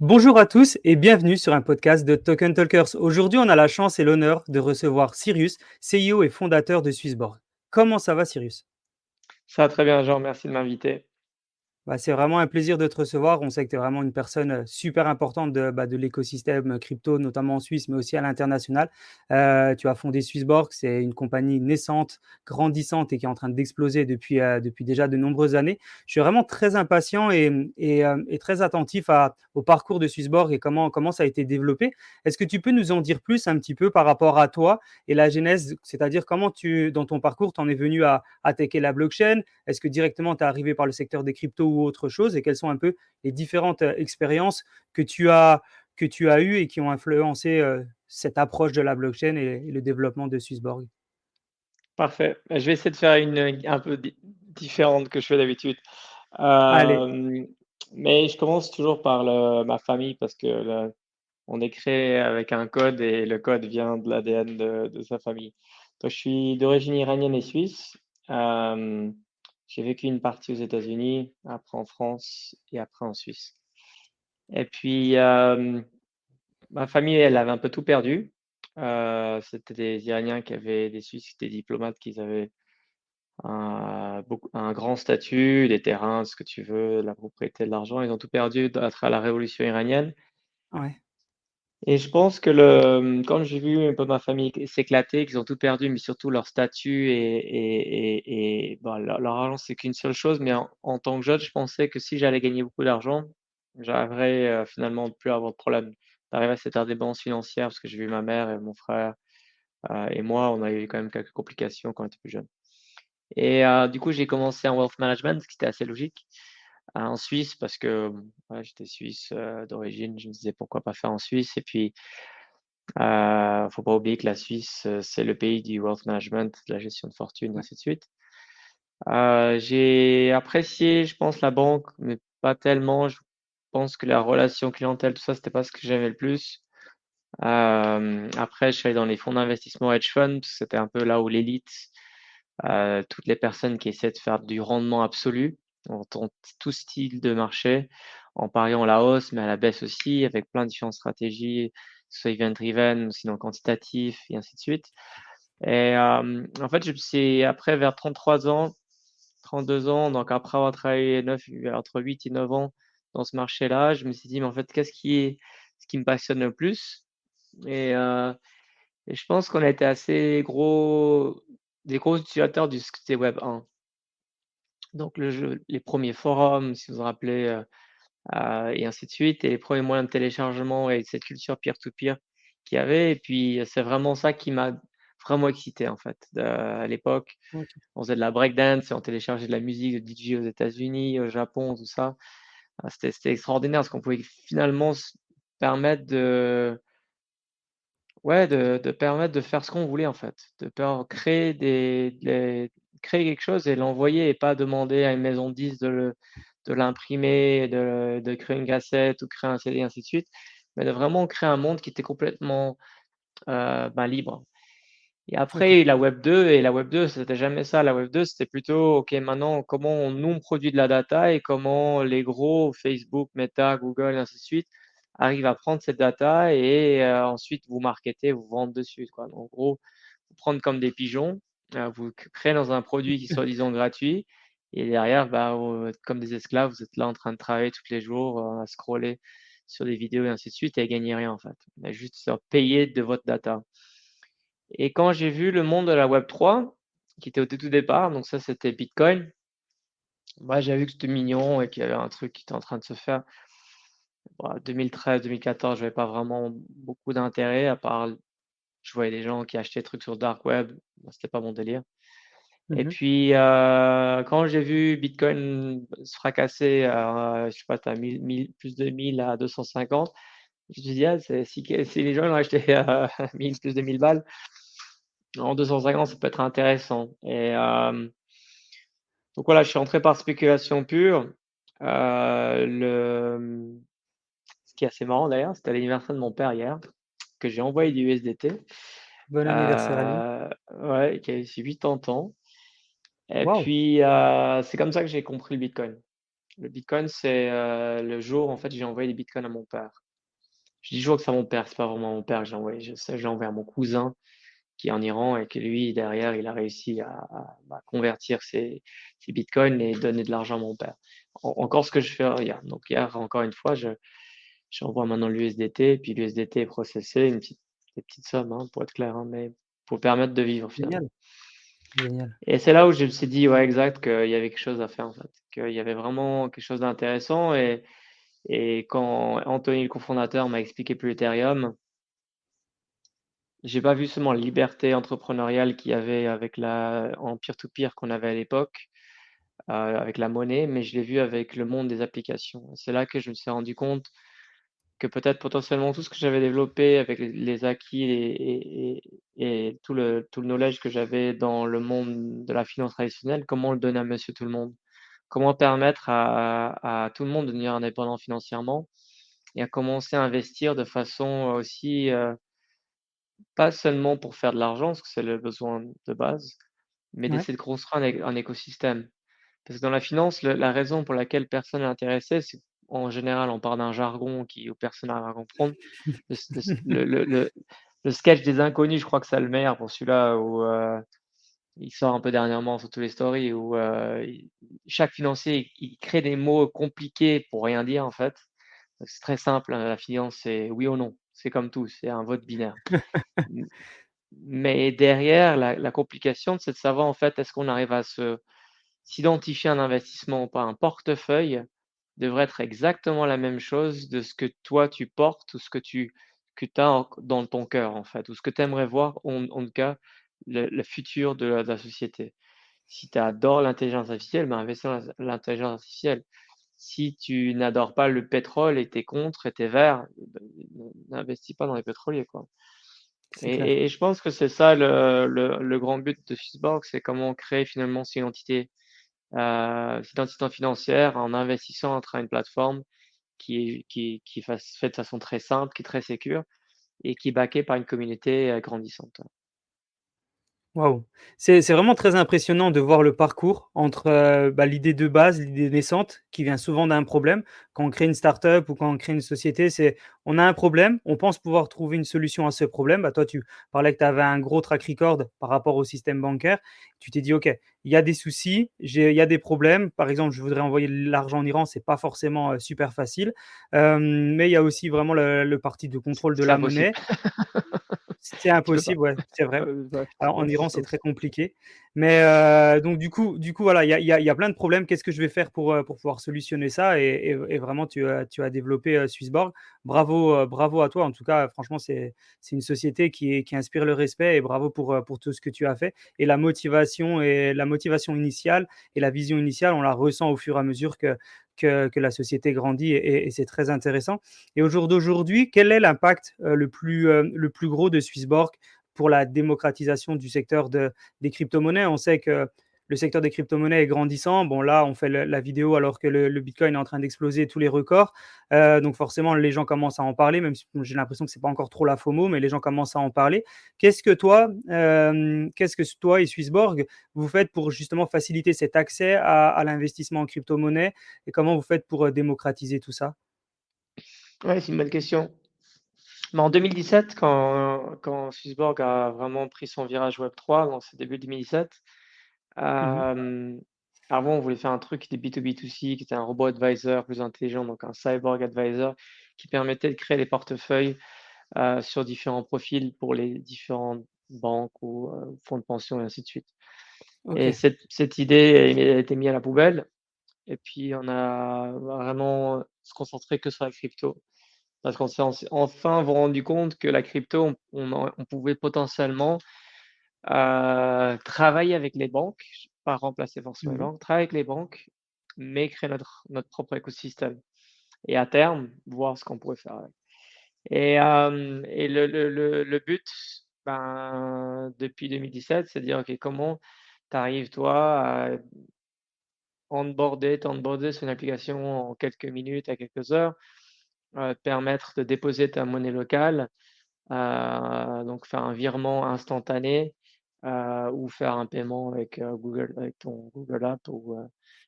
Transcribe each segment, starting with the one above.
Bonjour à tous et bienvenue sur un podcast de Token Talkers. Aujourd'hui, on a la chance et l'honneur de recevoir Cyrus, CEO et fondateur de Swissborg. Comment ça va, Cyrus? Ça va très bien, Jean, merci de m'inviter. C'est vraiment un plaisir de te recevoir. On sait que tu es vraiment une personne super importante de l'écosystème crypto, notamment en Suisse, mais aussi à l'international. Tu as fondé Swissborg, c'est une compagnie naissante, grandissante et qui est en train d'exploser depuis déjà de nombreuses années. Je suis vraiment très impatient et très attentif au parcours de Swissborg et comment ça a été développé. Est-ce que tu peux nous en dire plus un petit peu par rapport à toi et la genèse, c'est-à-dire dans ton parcours, tu en es venu à attaquer la blockchain? Est-ce que directement tu es arrivé par le secteur des cryptos ou autre chose? Et quelles sont un peu les différentes expériences que tu as eues et qui ont influencé cette approche de la blockchain et le développement de Swissborg? Parfait. Je vais essayer de faire une un peu différente que je fais d'habitude. Allez, Euh, mais je commence toujours par ma famille parce que on est créé avec un code et le code vient de l'ADN de sa famille. Donc, je suis d'origine iranienne et suisse. Euh, j'ai vécu une partie aux États-Unis, après en France et après en Suisse. Et puis, ma famille, elle avait un peu tout perdu. C'était des Iraniens qui avaient des Suisses, des diplomates qui avaient un grand statut, des terrains, ce que tu veux, la propriété, de l'argent. Ils ont tout perdu à travers la révolution iranienne. ouais, Et je pense que quand j'ai vu un peu ma famille s'éclater, qu'ils ont tout perdu, mais surtout leur statut bon, leur argent, c'est qu'une seule chose. Mais en tant que jeune, je pensais que si j'allais gagner beaucoup d'argent, j'arriverais finalement de plus avoir de problème, d'arriver à cette indépendance financière, parce que j'ai vu ma mère et mon frère et moi, on a eu quand même quelques complications quand on était plus jeune. Et du coup, j'ai commencé en wealth management, ce qui était assez logique, en Suisse, parce que ouais, j'étais suisse d'origine. Je me disais pourquoi pas faire en Suisse. Et puis, faut pas oublier que la Suisse, c'est le pays du wealth management, de la gestion de fortune, et ouais, ainsi de suite. J'ai apprécié, je pense, la banque, mais pas tellement. Je pense que la relation clientèle, tout ça, c'était pas ce que j'aimais le plus. Après, je suis allé dans les fonds d'investissement hedge fund, parce que c'était un peu là où l'élite, toutes les personnes qui essaient de faire du rendement absolu, dans tout style de marché, en pariant à la hausse, mais à la baisse aussi, avec plein de différentes stratégies, soit event-driven, ou sinon quantitatif, et ainsi de suite. Et en fait, après, vers 33 ans, 32 ans, donc après avoir travaillé entre 8 et 9 ans dans ce marché-là, je me suis dit, mais en fait, ce qui me passionne le plus? Et, euh, et je pense qu'on a été des gros utilisateurs du c'était Web 1. Donc les premiers forums, si vous vous rappelez, et ainsi de suite, et les premiers moyens de téléchargement et cette culture peer-to-peer qu'il y avait. Et puis c'est vraiment ça qui m'a vraiment excité en fait. À l'époque, ok, on faisait de la breakdance et on téléchargeait de la musique de DJ aux États-Unis, au Japon, tout ça. C'était extraordinaire parce qu'on pouvait finalement se permettre de permettre de faire ce qu'on voulait en fait, créer quelque chose et l'envoyer et pas demander à une maison de disques de l'imprimer, de créer une cassette ou créer un CD, ainsi de suite, mais de vraiment créer un monde qui était complètement libre. Et ok, après, la Web 2, et la Web 2, c'était jamais ça. La Web 2, c'était plutôt, OK, maintenant, nous, on produit de la data et comment les gros, Facebook, Meta, Google, et ainsi de suite, arrivent à prendre cette data et ensuite vous marketer, vous vendre dessus, quoi. En gros, vous prendre comme des pigeons, vous créez dans un produit qui soit, disons, gratuit, et derrière, bah, vous êtes comme des esclaves, vous êtes là en train de travailler tous les jours, à scroller sur des vidéos et ainsi de suite, et à gagner rien, en fait. Mais juste payer de votre data. Et quand j'ai vu le monde de la Web 3, qui était au tout départ, donc ça c'était Bitcoin, moi j'ai vu que c'était mignon et qu'il y avait un truc qui était en train de se faire. Bon, 2013, 2014, je n'avais pas vraiment beaucoup d'intérêt, à part je voyais des gens qui achetaient des trucs sur Dark Web, moi, c'était pas mon délire. Et mhm. puis quand j'ai vu Bitcoin se fracasser, je sais pas, plus de 1000 à 250, je me suis dit, ah, si les gens ont acheté 1000, plus de 1000 balles, en 250, ça peut être intéressant. Et donc voilà, je suis entré par spéculation pure. Ce qui est assez marrant d'ailleurs, c'était l'anniversaire de mon père hier, que j'ai envoyé du USDT. Bon anniversaire à lui. Ouais, qui a eu 80 ans. Et Waouh, puis, c'est comme ça que j'ai compris le Bitcoin. Le Bitcoin, c'est le jour, en fait, j'ai envoyé des Bitcoins à mon père. Je dis toujours que c'est à mon père, c'est pas vraiment à mon père que j'ai envoyé. Je l'ai envoyé à mon cousin qui est en Iran et que lui, derrière, il a réussi à convertir ses bitcoins et donner de l'argent à mon père. Encore ce que je fais hier. Donc hier, encore une fois, j'envoie maintenant l'USDT, puis l'USDT est processé, des petites sommes, hein, pour être clair, hein, mais pour permettre de vivre finalement. Génial, génial. Et c'est là où je me suis dit, ouais, exact, qu'il y avait quelque chose à faire en fait, qu'il y avait vraiment quelque chose d'intéressant. Et quand Anthony, le cofondateur, m'a expliqué plus Ethereum, j'ai pas vu seulement la liberté entrepreneuriale qu'il y avait avec en peer-to-peer qu'on avait à l'époque, avec la monnaie, mais je l'ai vu avec le monde des applications. C'est là que je me suis rendu compte que peut-être potentiellement tout ce que j'avais développé avec les acquis et tout le knowledge que j'avais dans le monde de la finance traditionnelle, comment le donner à monsieur tout le monde? Comment permettre à tout le monde de devenir indépendant financièrement et à commencer à investir de façon aussi, pas seulement pour faire de l'argent, parce que c'est le besoin de base, mais Ouais, d'essayer de construire un écosystème. Parce que dans la finance, la raison pour laquelle personne n'est intéressé, c'est en général, on part d'un jargon où personne n'arrive à comprendre. Le, le, le, le, le sketch des inconnus, je crois que c'est le meilleur pour celui-là, où il sort un peu dernièrement sur tous les stories, où chaque financier, il crée des mots compliqués pour rien dire, en fait. C'est très simple, hein, la finance, c'est oui ou non. C'est comme tout, c'est un vote binaire. Mais derrière, la complication, c'est de savoir en fait, est-ce qu'on arrive à s'identifier un investissement ou pas. Un portefeuille devrait être exactement la même chose de ce que toi tu portes ou ce que tu as dans ton cœur en fait, ou ce que tu aimerais voir en tout cas le futur de la société. Si tu adores l'intelligence artificielle, ben investis dans l'intelligence artificielle. Si tu n'adores pas le pétrole et tu es contre et tu es vert, ben, n'investis pas dans les pétroliers, quoi. c'est clair. Et je pense que c'est ça le grand but de Swissborg, c'est comment créer finalement cette identité financière en investissant à travers une plateforme qui est faite de façon très simple, qui est très sécure et qui est backée par une communauté grandissante. Waouh! C'est vraiment très impressionnant de voir le parcours entre, bah, l'idée de base, l'idée naissante qui vient souvent d'un problème. Quand on crée une start-up ou quand on crée une société, c'est on a un problème, on pense pouvoir trouver une solution à ce problème. Bah, toi, tu parlais que tu avais un gros track record par rapport au système bancaire. Tu t'es dit: «OK, il y a des soucis, il y a des problèmes». Par exemple, je voudrais envoyer de l'argent en Iran, c'est pas forcément, super facile, mais il y a aussi vraiment le parti de contrôle de C'est la impossible. monnaie. C'est Tu peux pas. impossible, ouais, c'est vrai. Ouais, Alors en Iran, c'est c'est très impossible. compliqué. Mais donc du coup, voilà, il y a plein de problèmes. Qu'est-ce que je vais faire pour pouvoir solutionner ça? Et vraiment tu as développé, Swissborg. Bravo à toi. En tout cas, franchement, c'est une société qui inspire le respect et bravo pour tout ce que tu as fait. Et la motivation initiale et la vision initiale, on la ressent au fur et à mesure que la société grandit et c'est très intéressant. Et au jour d'aujourd'hui, quel est l'impact, le plus gros de Swissborg pour la démocratisation du secteur des crypto-monnaies? On sait que le secteur des crypto-monnaies est grandissant. Bon, là, on fait la vidéo alors que le Bitcoin est en train d'exploser tous les records. Donc forcément, les gens commencent à en parler, même si j'ai l'impression que ce n'est pas encore trop la FOMO, mais les gens commencent à en parler. Qu'est-ce que toi et Swissborg, vous faites pour justement faciliter cet accès à l'investissement en crypto-monnaie et comment vous faites pour démocratiser tout ça? Ouais, c'est une bonne question. Mais en 2017, quand Swissborg a vraiment pris son virage Web3, dans ses débuts 2017, Mhm. euh, avant on voulait faire un truc qui était B2B2C, qui était un robot advisor plus intelligent, donc un cyborg advisor, qui permettait de créer des portefeuilles sur différents profils pour les différentes banques ou fonds de pension et ainsi de suite. Ok. Et cette idée a été mise à la poubelle. Et puis on a vraiment se concentrer que sur la crypto. Parce qu'on s'est enfin rendu compte que la crypto, on pouvait potentiellement travailler avec les banques, pas remplacer forcément les Mhm. banques, travailler avec les banques, mais créer notre propre écosystème. Et à terme, voir ce qu'on pourrait faire avec. Et le but, ben, depuis 2017, c'est de dire, OK, comment tu arrives, toi, à t'onboarder sur une application en quelques minutes à quelques heures, te permettre de déposer ta monnaie locale, donc faire un virement instantané, ou faire un paiement avec, Google avec ton Google App ou,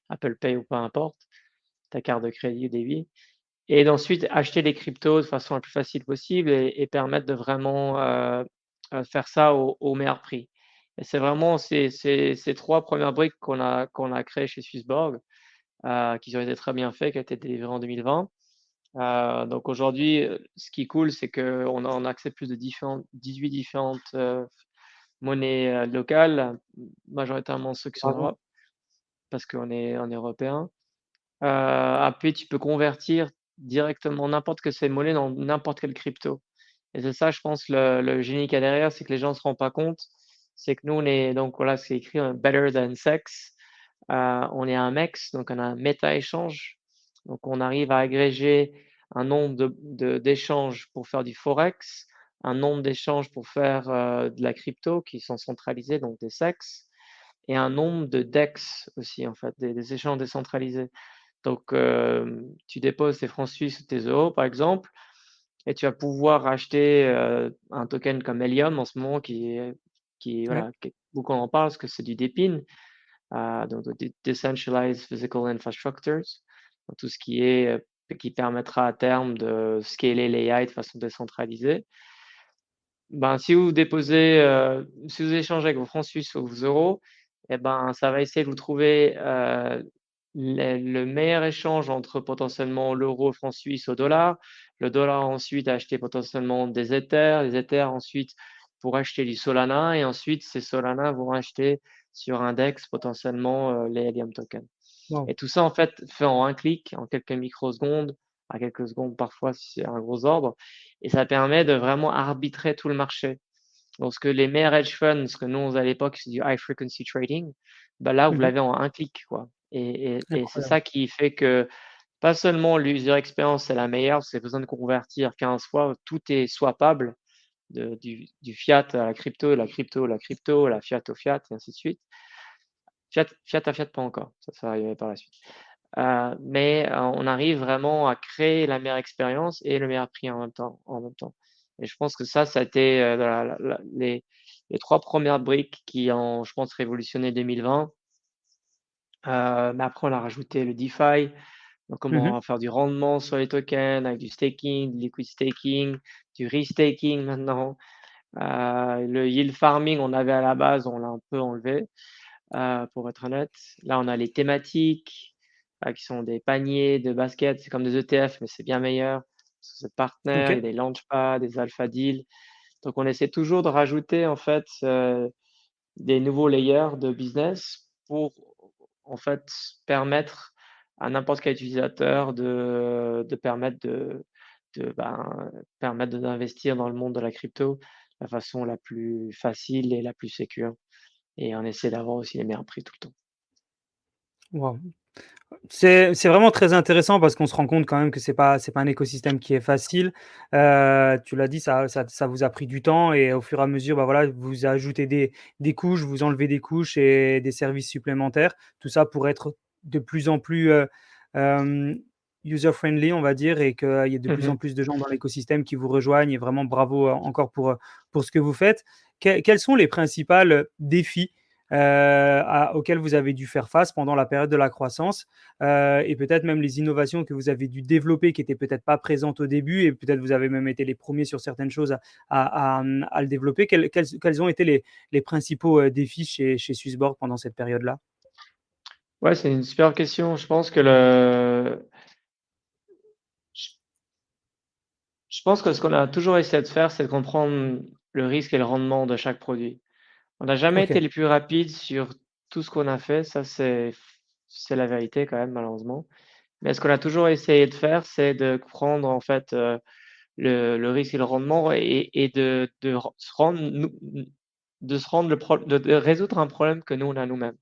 Apple Pay ou peu importe. ta carte de crédit ou débit. Et d'ensuite acheter les cryptos de façon la plus facile possible et permettre de vraiment faire ça au meilleur prix. Et c'est vraiment ces trois premières briques qu'on a créées chez Swissborg, qui ont été très bien faites, qui ont été délivrées en 2020. Donc aujourd'hui, ce qui est cool, c'est qu'on accepte plus de 18 différentes monnaies locales, majoritairement ceux qui sont en Bravo. Europe, parce qu'on est européen. Après, tu peux convertir directement n'importe quelle ces monnaies dans n'importe quelle crypto. Et c'est ça, je pense, le génie qu'il y a derrière, c'est que les gens ne se rendent pas compte. C'est que nous, on est, donc voilà, c'est écrit better than sex. On est un MEX, donc on a un méta-échange. Donc on arrive à agréger un nombre d'échanges pour faire du forex, un nombre d'échanges pour faire de la crypto qui sont centralisés, donc des SEX, et un nombre de DEX aussi, en fait, des échanges décentralisés. Donc, tu déposes tes francs suisses ou tes euros, par exemple, et tu vas pouvoir acheter un token comme Helium en ce moment Ouais. voilà, beaucoup en parle parce que c'est du DePIN, donc Decentralized Physical Infrastructures, donc tout ce qui permettra à terme de scaler l'AI de façon décentralisée. Ben, si vous échangez avec vos francs suisses ou vos euros, eh ben, ça va essayer de vous trouver le meilleur échange entre potentiellement l'euro, franc suisse au dollar, le dollar ensuite acheter potentiellement des Ethers, les Ethers ensuite pour acheter du Solana, et ensuite ces Solana vont acheter sur Index potentiellement les Helium tokens. Wow. Et tout ça, en fait, fait en un clic, en quelques microsecondes, à quelques secondes parfois si c'est un gros ordre. Et ça permet de vraiment arbitrer tout le marché. Donc, ce que les meilleurs hedge funds, ce que nous, on faisait à l'époque, c'est du high frequency trading, bah là, vous Mhm. l'avez en un clic, quoi. Et c'est Incroyable. ça qui fait que pas seulement l'user experience est la meilleure, c'est besoin de convertir 15 fois, tout est swappable, du fiat à la crypto, la crypto, la crypto, la fiat au fiat, et ainsi de suite. Fiat à fiat, pas encore, ça va arriver par la suite. Mais on arrive vraiment à créer la meilleure expérience et le meilleur prix en même temps. Et je pense que ça a été les trois premières briques qui ont, je pense, révolutionné 2020. Mais après, on a rajouté le DeFi, donc Mhm. comment faire du rendement sur les tokens avec du staking, du liquid staking, du restaking maintenant. Le yield farming, on avait à la base, on l'a un peu enlevé, pour être honnête. Là, on a les thématiques, qui sont des paniers de basket, c'est comme des ETF, mais c'est bien meilleur. C'est partenaire, il y a Ok. des launchpads, des alpha deals. Donc, on essaie toujours de rajouter en fait des nouveaux layers de business pour en fait permettre à n'importe quel utilisateur de permettre d'investir dans le monde de la crypto de la façon la plus facile et la plus sécure. Et on essaie d'avoir aussi les meilleurs prix tout le temps. Wow. C'est vraiment très intéressant parce qu'on se rend compte quand même que c'est pas un écosystème qui est facile. Tu l'as dit, ça vous a pris du temps et au fur et à mesure, bah, voilà, vous ajoutez des couches, vous enlevez des couches et des services supplémentaires. Tout ça pour être de plus en plus, hem, user-friendly, on va dire, et qu'il y ait de plus en Mmh. plus de gens dans l'écosystème qui vous rejoignent, et vraiment bravo, encore pour ce que vous faites. Quels sont les principaux défis, auxquels vous avez dû faire face pendant la période de la croissance? Et peut-être même les innovations que vous avez dû développer qui étaient peut-être pas présentes au début, et peut-être vous avez même été les premiers sur certaines choses à le développer. Quels ont été les principaux défis chez Swissborg pendant cette période-là? Ouais, c'est une super question. Je pense que je pense que ce qu'on a toujours essayé de faire, c'est de comprendre le risque et le rendement de chaque produit. On n'a jamais Ok, été les plus rapides sur tout ce qu'on a fait, ça c'est la vérité quand même malheureusement. Mais ce qu'on a toujours essayé de faire, c'est de prendre en fait, le risque et le rendement et de se rendre de résoudre un problème que nous on a nous-mêmes.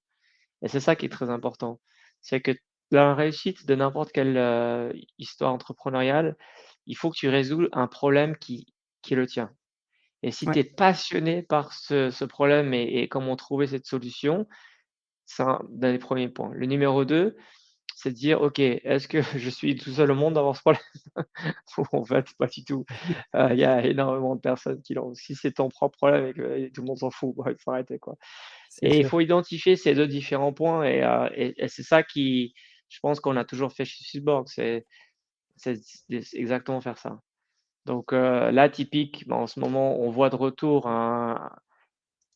Et c'est ça qui est très important. C'est que la réussite de n'importe quelle histoire entrepreneuriale, il faut que tu résous un problème qui est le tien. Et si tu ouais, es passionné par ce problème et comment trouver cette solution, c'est un des premiers points. Le numéro 2, c'est de dire: «OK, est-ce que je suis tout seul au monde à avoir ce problème?» En fait, pas du tout. Il y a énormément de personnes qui l'ont. Si c'est ton propre problème et que tout le monde s'en fout, bah, il faut arrêter, quoi. c'est Et il sûr. faut identifier ces 2 différents points et c'est ça qui je pense qu'on a toujours fait chez Swissborg, c'est exactement faire ça. Donc là, typique, en ce moment, on voit de retour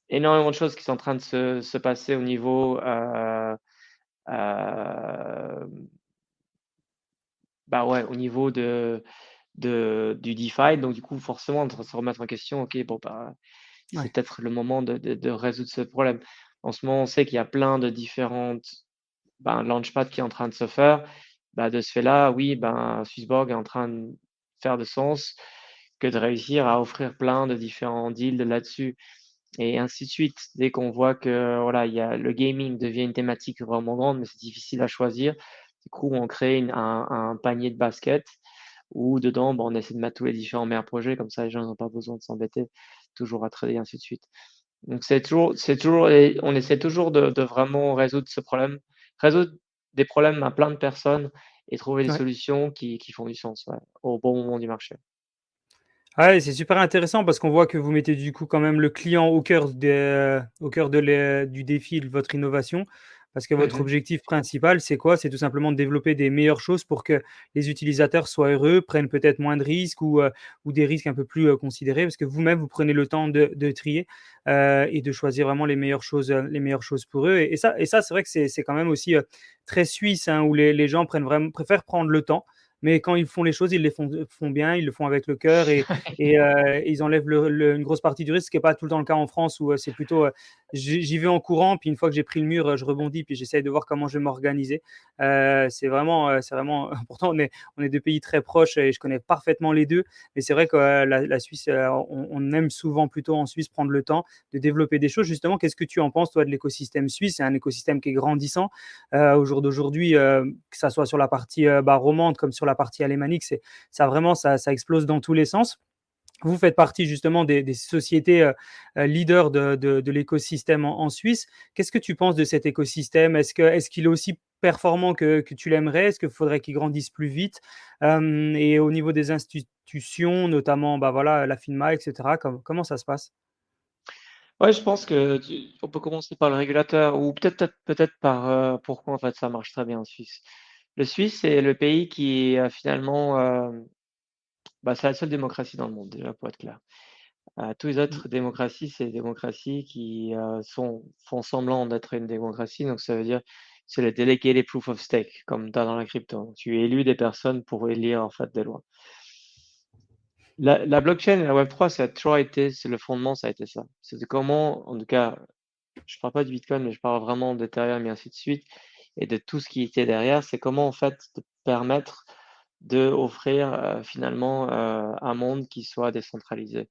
énormément de choses qui sont en train de se passer au niveau euh, bah ouais, au niveau du DeFi. Donc, du coup, forcément, on doit se remettre en question. OK, bon, bah, c'est Ouais, peut-être le moment de résoudre ce problème. En ce moment, on sait qu'il y a plein de différentes launchpads qui est en train de se faire. Bah, de ce fait-là, oui, Swissborg est en train de faire de sens que de réussir à offrir plein de différents deals là-dessus et ainsi de suite. Dès qu'on voit que voilà, le gaming devient une thématique vraiment grande, mais c'est difficile à choisir, du coup, on crée un panier de basket où dedans, on essaie de mettre tous les différents meilleurs projets, comme ça les gens n'ont pas besoin de s'embêter toujours à trader, ainsi de suite. Donc et on essaie toujours de vraiment résoudre ce problème, résoudre des problèmes à plein de personnes et trouver des ouais. solutions qui font du sens, ouais, au bon moment du marché. Ah ouais, c'est super intéressant parce qu'on voit que vous mettez du coup quand même le client au cœur du défi de votre innovation. Parce que votre Mhm. objectif principal, c'est quoi? C'est tout simplement de développer des meilleures choses pour que les utilisateurs soient heureux, prennent peut-être moins de risques ou des risques un peu plus considérés. Parce que vous-même, vous prenez le temps de trier et de choisir vraiment les meilleures choses pour eux. Et ça c'est vrai que c'est quand même aussi très suisse, hein, où les gens préfèrent prendre le temps. Mais quand ils font les choses, ils les font bien, ils le font avec le cœur et ils enlèvent une grosse partie du risque, ce qui n'est pas tout le temps le cas en France où c'est plutôt j'y vais en courant, puis une fois que j'ai pris le mur, je rebondis, puis j'essaye de voir comment je vais m'organiser. C'est vraiment important. On est deux pays très proches et je connais parfaitement les deux, mais c'est vrai que la Suisse, on aime souvent plutôt en Suisse prendre le temps de développer des choses. Justement, qu'est-ce que tu en penses, toi, de l'écosystème suisse? C'est un écosystème qui est grandissant au jour d'aujourd'hui, que ça soit sur la partie romande comme sur la partie alémanique, ça explose dans tous les sens. Vous faites partie justement des sociétés leaders de l'écosystème en Suisse. Qu'est-ce que tu penses de cet écosystème? Est-ce qu'il est aussi performant que tu l'aimerais? Est-ce qu'il faudrait qu'il grandisse plus vite? Et au niveau des institutions, notamment voilà, la FINMA, etc., comment ça se passe? Ouais, je pense que on peut commencer par le régulateur ou peut-être par pourquoi en fait ça marche très bien en Suisse. Le Suisse, c'est le pays qui a finalement, c'est la seule démocratie dans le monde déjà pour être clair. Tous les autres démocraties, c'est des démocraties qui font semblant d'être une démocratie, donc ça veut dire c'est le delegated proof of stake, comme tu as dans la crypto. Tu élu des personnes pour élire en fait des lois. La blockchain et la Web3, ça a toujours été, c'est le fondement, ça a été ça. C'était comment, en tout cas, je parle pas du Bitcoin, mais je parle vraiment d'Ethereum et ainsi de suite, et de tout ce qui était derrière, c'est comment en fait te permettre de offrir finalement un monde qui soit décentralisé.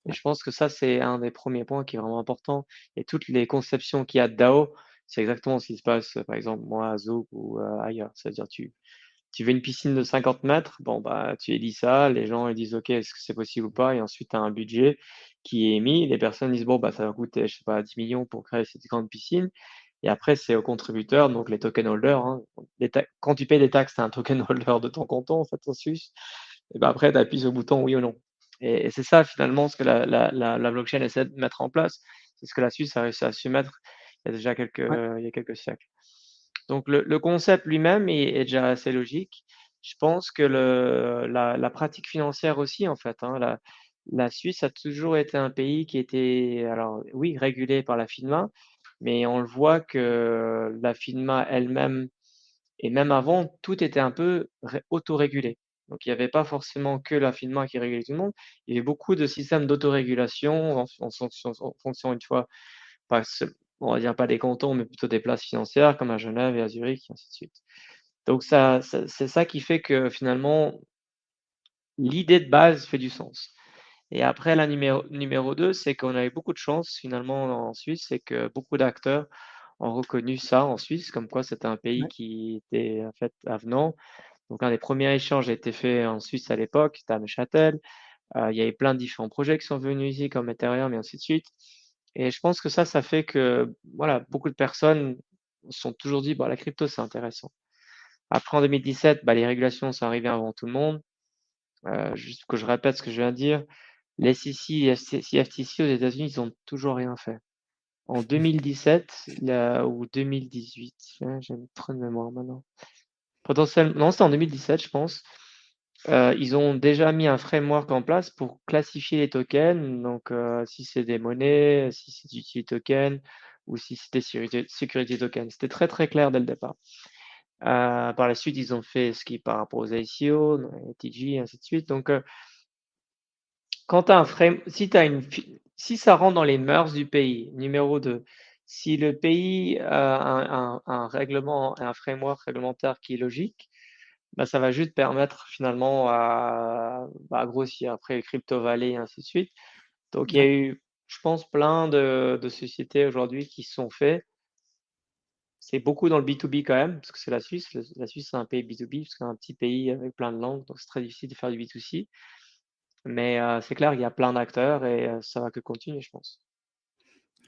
Et Ouais, je pense que ça, c'est un des premiers points qui est vraiment important. Et toutes les conceptions qu'il y a de DAO, c'est exactement ce qui se passe, par exemple, moi, à Zouk ou ailleurs. C'est-à-dire, tu veux une piscine de 50 mètres, bon, bah, tu élis ça, les gens ils disent, OK, est-ce que c'est possible ou pas? Et ensuite, tu as un budget qui est émis. Les personnes disent, bon, bah, ça va coûter, je sais pas, 10 millions pour créer cette grande piscine. Et après, c'est aux contributeurs, donc les token holders, hein. Quand tu payes des taxes, tu as un token holder de ton canton, en fait, en Suisse. Et ben après, tu appuies sur le bouton oui ou non. Et c'est ça, finalement, ce que la blockchain essaie de mettre en place. C'est ce que la Suisse a réussi à se mettre il y a déjà ouais, il y a quelques siècles. Donc, le concept lui-même est déjà assez logique. Je pense que la pratique financière aussi, en fait, hein, la Suisse a toujours été un pays qui était, alors oui, régulé par la FINMA, mais on le voit que la FINMA elle-même, et même avant, tout était un peu autorégulé. Donc, il n'y avait pas forcément que la FINMA qui régulait tout le monde. Il y avait beaucoup de systèmes d'autorégulation en fonction, une fois, pas, on va dire pas des cantons, mais plutôt des places financières comme à Genève et à Zurich, et ainsi de suite. Donc, c'est ça qui fait que finalement, l'idée de base fait du sens. Et après, la numéro 2, c'est qu'on a eu beaucoup de chance finalement en Suisse, c'est que beaucoup d'acteurs ont reconnu ça en Suisse, comme quoi c'était un pays ouais, qui était en fait avenant. Donc, un des premiers échanges a été fait en Suisse à l'époque, c'était à Neuchâtel. Il y avait plein de différents projets qui sont venus ici, comme Ethereum et ainsi de suite. Et je pense que ça fait que voilà, beaucoup de personnes se sont toujours dit, bah, la crypto, c'est intéressant. Après, en 2017, bah, les régulations sont arrivées avant tout le monde. Juste que je répète ce que je viens de dire, les SEC et CFTC aux États-Unis, ils ont toujours rien fait. En 2017 ou 2018, j'ai trop de mémoire maintenant. potentiellement, non, c'était en 2017, je pense. Ils ont déjà mis un framework en place pour classifier les tokens. Donc, si c'est des monnaies, si c'est du utility token ou si c'est des security tokens. C'était très très clair dès le départ. Par la suite, ils ont fait ce qui est par rapport aux ICO, ATG, et ainsi de suite. Donc, quand tu as un frame, si ça rentre dans les mœurs du pays, numéro 2, si le pays a un règlement, un framework réglementaire qui est logique, bah, ça va juste permettre finalement à grossir. Après, les crypto valley et ainsi de suite. Donc, il y a Ouais. eu, je pense, plein de sociétés aujourd'hui qui se sont fait. C'est beaucoup dans le B2B quand même, parce que c'est la Suisse. La Suisse, c'est un pays B2B, parce que c'est un petit pays avec plein de langues, donc c'est très difficile de faire du B2C. Mais c'est clair, il y a plein d'acteurs et ça va que continuer, je pense.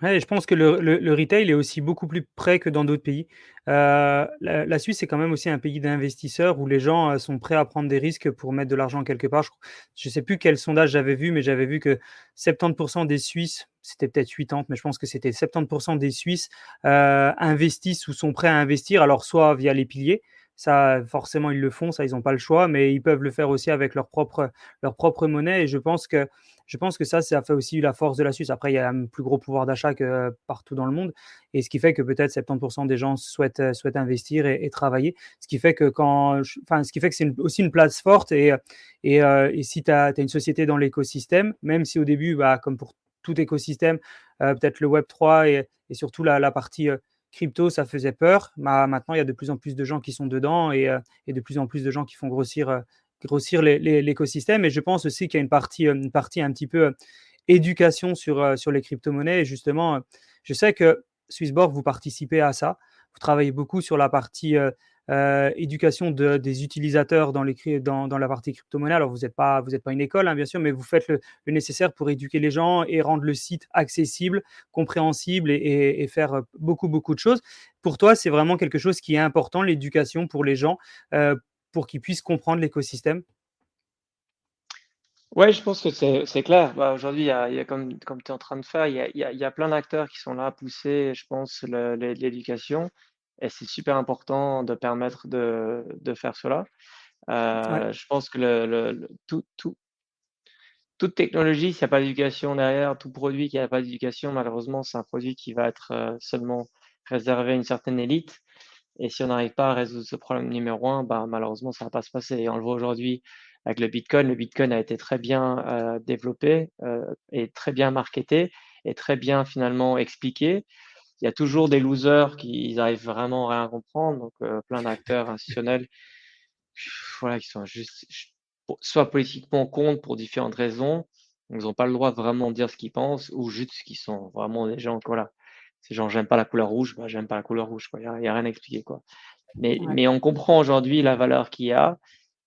Ouais, je pense que le retail est aussi beaucoup plus près que dans d'autres pays. La Suisse, c'est quand même aussi un pays d'investisseurs où les gens, sont prêts à prendre des risques pour mettre de l'argent quelque part. Je sais plus quel sondage j'avais vu, mais j'avais vu que 70 des Suisses, c'était peut-être 80, mais je pense que c'était 70 des Suisses, investissent ou sont prêts à investir, alors soit via les piliers, ça forcément ils le font, ça ils ont pas le choix, mais ils peuvent le faire aussi avec leur propre monnaie et je pense que ça fait aussi la force de la Suisse. Après, il y a un plus gros pouvoir d'achat que partout dans le monde. Et ce qui fait que peut-être 70 des gens souhaitent investir et travailler. Ce qui fait que ce qui fait que c'est aussi une place forte. Et si tu as une société dans l'écosystème, même si au début, bah, comme pour tout écosystème, peut-être le Web3 et surtout la partie crypto, ça faisait peur. Bah, maintenant, il y a de plus en plus de gens qui sont dedans et de plus en plus de gens qui font grossir l'écosystème. Et je pense aussi qu'il y a une partie un petit peu éducation sur les crypto-monnaies. Et justement, je sais que Swissborg, vous participez à ça. Vous travaillez beaucoup sur la partie éducation des utilisateurs dans la partie crypto-monnaie. Alors, vous êtes pas une école, hein, bien sûr, mais vous faites le nécessaire pour éduquer les gens et rendre le site accessible, compréhensible et faire beaucoup, beaucoup de choses. Pour toi, c'est vraiment quelque chose qui est important, l'éducation pour les gens, pour qu'ils puissent comprendre l'écosystème. Ouais, je pense que c'est clair. Bah, aujourd'hui, il y a comme tu es en train de faire, il y a plein d'acteurs qui sont là à pousser, je pense, l'éducation. Et c'est super important de permettre de faire cela. Ouais, Je pense que toute technologie, s'il n'y a pas d'éducation derrière, tout produit qui n'a pas d'éducation, malheureusement, c'est un produit qui va être seulement réservé à une certaine élite. Et si on n'arrive pas à résoudre ce problème numéro un, bah, malheureusement, ça ne va pas se passer. Et on le voit aujourd'hui avec le Bitcoin. Le Bitcoin a été très bien développé et très bien marketé et très bien finalement expliqué. Il y a toujours des losers qui arrivent vraiment à rien comprendre. Donc, plein d'acteurs institutionnels, voilà, qui sont juste soit politiquement contre pour différentes raisons. Donc, ils n'ont pas le droit de vraiment dire ce qu'ils pensent ou juste qui sont vraiment des gens, voilà. Ces gens, j'aime pas la couleur rouge, bah, j'aime pas la couleur rouge, quoi. Il y a rien à expliquer, quoi. ouais. Mais on comprend aujourd'hui la valeur qu'il y a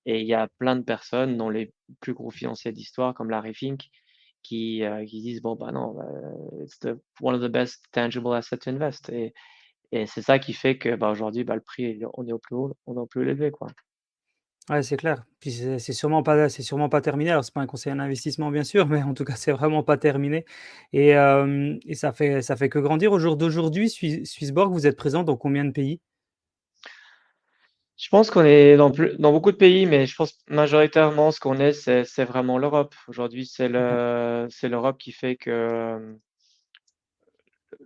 et il y a plein de personnes, dont les plus gros financiers d'histoire, comme Larry Fink, qui disent, bon, bah non, it's one of the best tangible assets to invest. Et c'est ça qui fait que bah, aujourd'hui, bah, le prix, on est au plus haut, on est au plus élevé, quoi. Ouais, c'est clair. Puis c'est sûrement pas terminé. Alors, c'est pas un conseil en investissement, bien sûr, mais en tout cas, c'est vraiment pas terminé. Et ça fait que grandir. Au jour d'aujourd'hui, Swissborg, vous êtes présent dans combien de pays? Je pense qu'on est dans beaucoup de pays, mais je pense majoritairement ce qu'on est, c'est vraiment l'Europe. Aujourd'hui, Ouais, c'est l'Europe qui fait que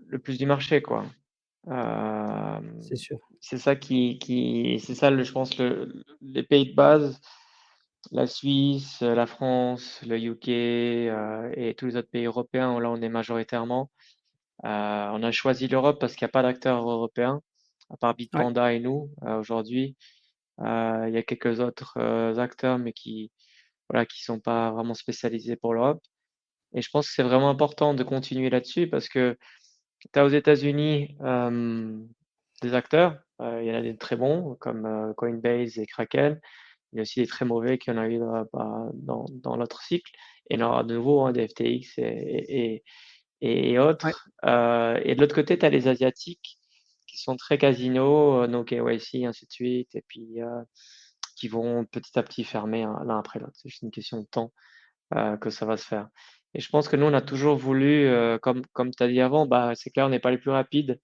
le plus du marché, quoi. Euh, c'est sûr. c'est ça c'est ça, je pense, les pays de base, la Suisse, la France, le UK et tous les autres pays européens, là, on est majoritairement. On a choisi l'Europe parce qu'il n'y a pas d'acteurs européens, à part Ouais, Bitpanda et nous, aujourd'hui. Il y a quelques autres acteurs, mais voilà, qui sont pas vraiment spécialisés pour l'Europe. Et je pense que c'est vraiment important de continuer là-dessus parce que tu as aux États-Unis des acteurs, il y en a des très bons comme Coinbase et Kraken. Il y a aussi des très mauvais qui en a eu dans l'autre cycle. Et il y en aura de nouveau, hein, des FTX et ouais, autres. Et de l'autre côté, tu as les Asiatiques qui sont très casino, no KYC, ainsi de suite, et puis qui vont petit à petit fermer l'un après l'autre. C'est juste une question de temps que ça va se faire. Et je pense que nous, on a toujours voulu, comme tu as dit avant, bah, c'est clair, on n'est pas les plus rapides.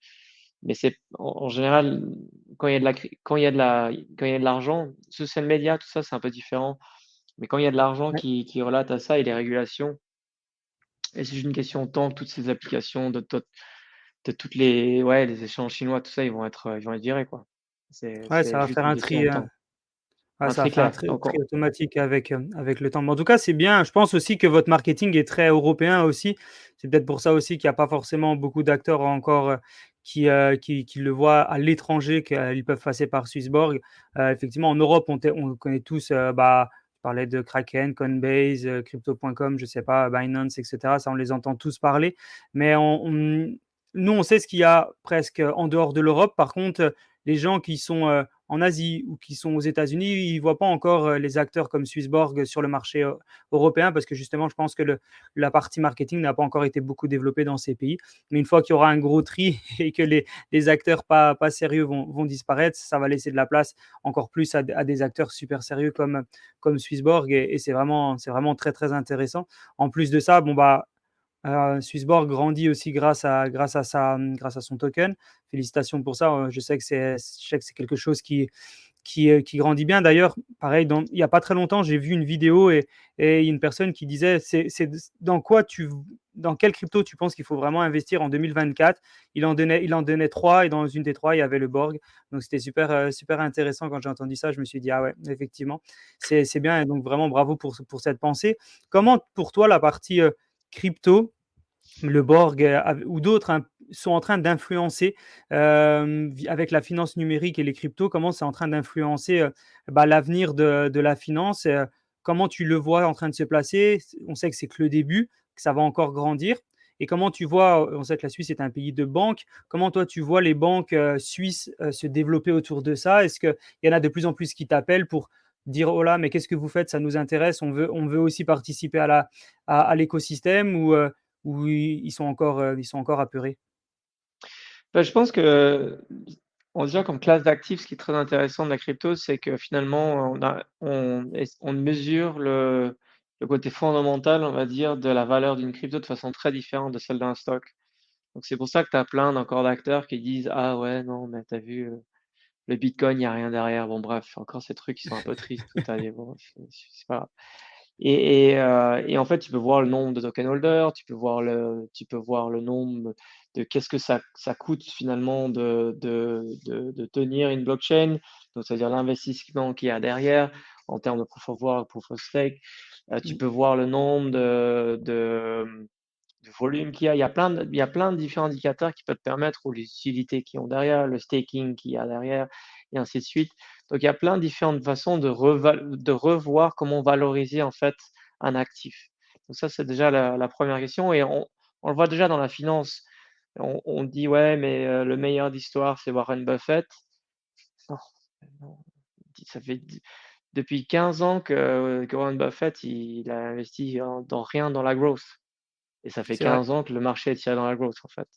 Mais c'est en général, quand il y a de la, quand il y a de l'argent, social media, tout ça, c'est un peu différent. Mais quand il y a de l'argent Ouais. qui relate à ça et les régulations, et c'est juste une question de temps, toutes ces applications, de toutes les, ouais, les échanges chinois, tout ça, ils vont être virés, quoi. Ouais, ça C'est va juste faire une un question de tri, temps. ouais, Un ça va très faire un clair. tri Donc, tri automatique avec le temps. Mais en tout cas, c'est bien. Je pense aussi que votre marketing est très européen aussi. C'est peut-être pour ça aussi qu'il y a pas forcément beaucoup d'acteurs encore, qui le voient à l'étranger, qu'ils peuvent passer par Swissborg. Effectivement, en Europe, on connaît tous, je parlais de Kraken, Coinbase, Crypto.com, je sais pas, Binance et cetera. Ça, on les entend tous parler. Mais nous, on sait ce qu'il y a presque en dehors de l'Europe. Par contre, les gens qui sont, en Asie ou qui sont aux États-Unis, ils ne voient pas encore les acteurs comme Swissborg sur le marché européen parce que justement, je pense que la partie marketing n'a pas encore été beaucoup développée dans ces pays. Mais une fois qu'il y aura un gros tri et que les acteurs pas sérieux vont disparaître, ça va laisser de la place encore plus à des acteurs super sérieux comme Swissborg et c'est vraiment très, très intéressant. En plus de ça, bon, bah, Swissborg grandit aussi grâce à son token. Félicitations pour ça. Je sais que c'est quelque chose qui grandit bien. D'ailleurs, pareil, il n'y a pas très longtemps, j'ai vu une vidéo et une personne qui disait dans dans quelle crypto tu penses qu'il faut vraiment investir en 2024. Il en donnait trois et dans une des trois, il y avait le Borg. Donc c'était super, super intéressant quand j'ai entendu ça. Je me suis dit, ah ouais, effectivement, c'est bien. Et donc vraiment, bravo pour cette pensée. Comment pour toi la partie crypto, le Borg ou d'autres sont en train d'influencer avec la finance numérique et les cryptos, comment c'est en train d'influencer l'avenir de la finance, comment tu le vois en train de se placer. On sait que c'est que le début, que ça va encore grandir. Et comment tu vois, on sait que la Suisse est un pays de banques, comment toi tu vois les banques suisses se développer autour de ça? Est-ce qu'il y en a de plus en plus qui t'appellent pour dire, oh là, mais qu'est-ce que vous faites? Ça nous intéresse, on veut aussi participer à l'écosystème ou ils sont encore apeurés? bah, je pense que, déjà comme classe d'actifs, ce qui est très intéressant de la crypto, c'est que finalement, on mesure le côté fondamental, on va dire, de la valeur d'une crypto de façon très différente de celle d'un stock. Donc c'est pour ça que tu as plein d'encore d'acteurs qui disent: «Ah ouais, non, mais t'as vu, le bitcoin, il y a rien derrière». Bon bref, encore ces trucs qui sont un peu tristes toute l'année, bon, c'est pas grave. Et en fait, tu peux voir le nombre de token holders, tu peux voir le nombre de qu'est-ce que ça coûte finalement de tenir une blockchain, donc c'est-à-dire l'investissement qu'il y a derrière en termes de proof of work, proof of stake. Tu Mmh. peux voir le nombre de volume qu'il y a. Il y a plein de différents indicateurs qui peuvent te permettre, ou les utilités qui ont derrière, le staking qu'il y a derrière, et ainsi de suite. Donc, il y a plein de différentes façons de revoir comment valoriser en fait un actif. Donc ça, c'est déjà la première question, et on le voit déjà dans la finance. On dit ouais, mais le meilleur d'histoire, c'est Warren Buffett. Non, non, ça fait depuis 15 ans que Warren Buffett, il a investi dans rien dans la growth. Et ça fait C'est vrai. 15 ans que le marché est tiré dans la growth, en fait.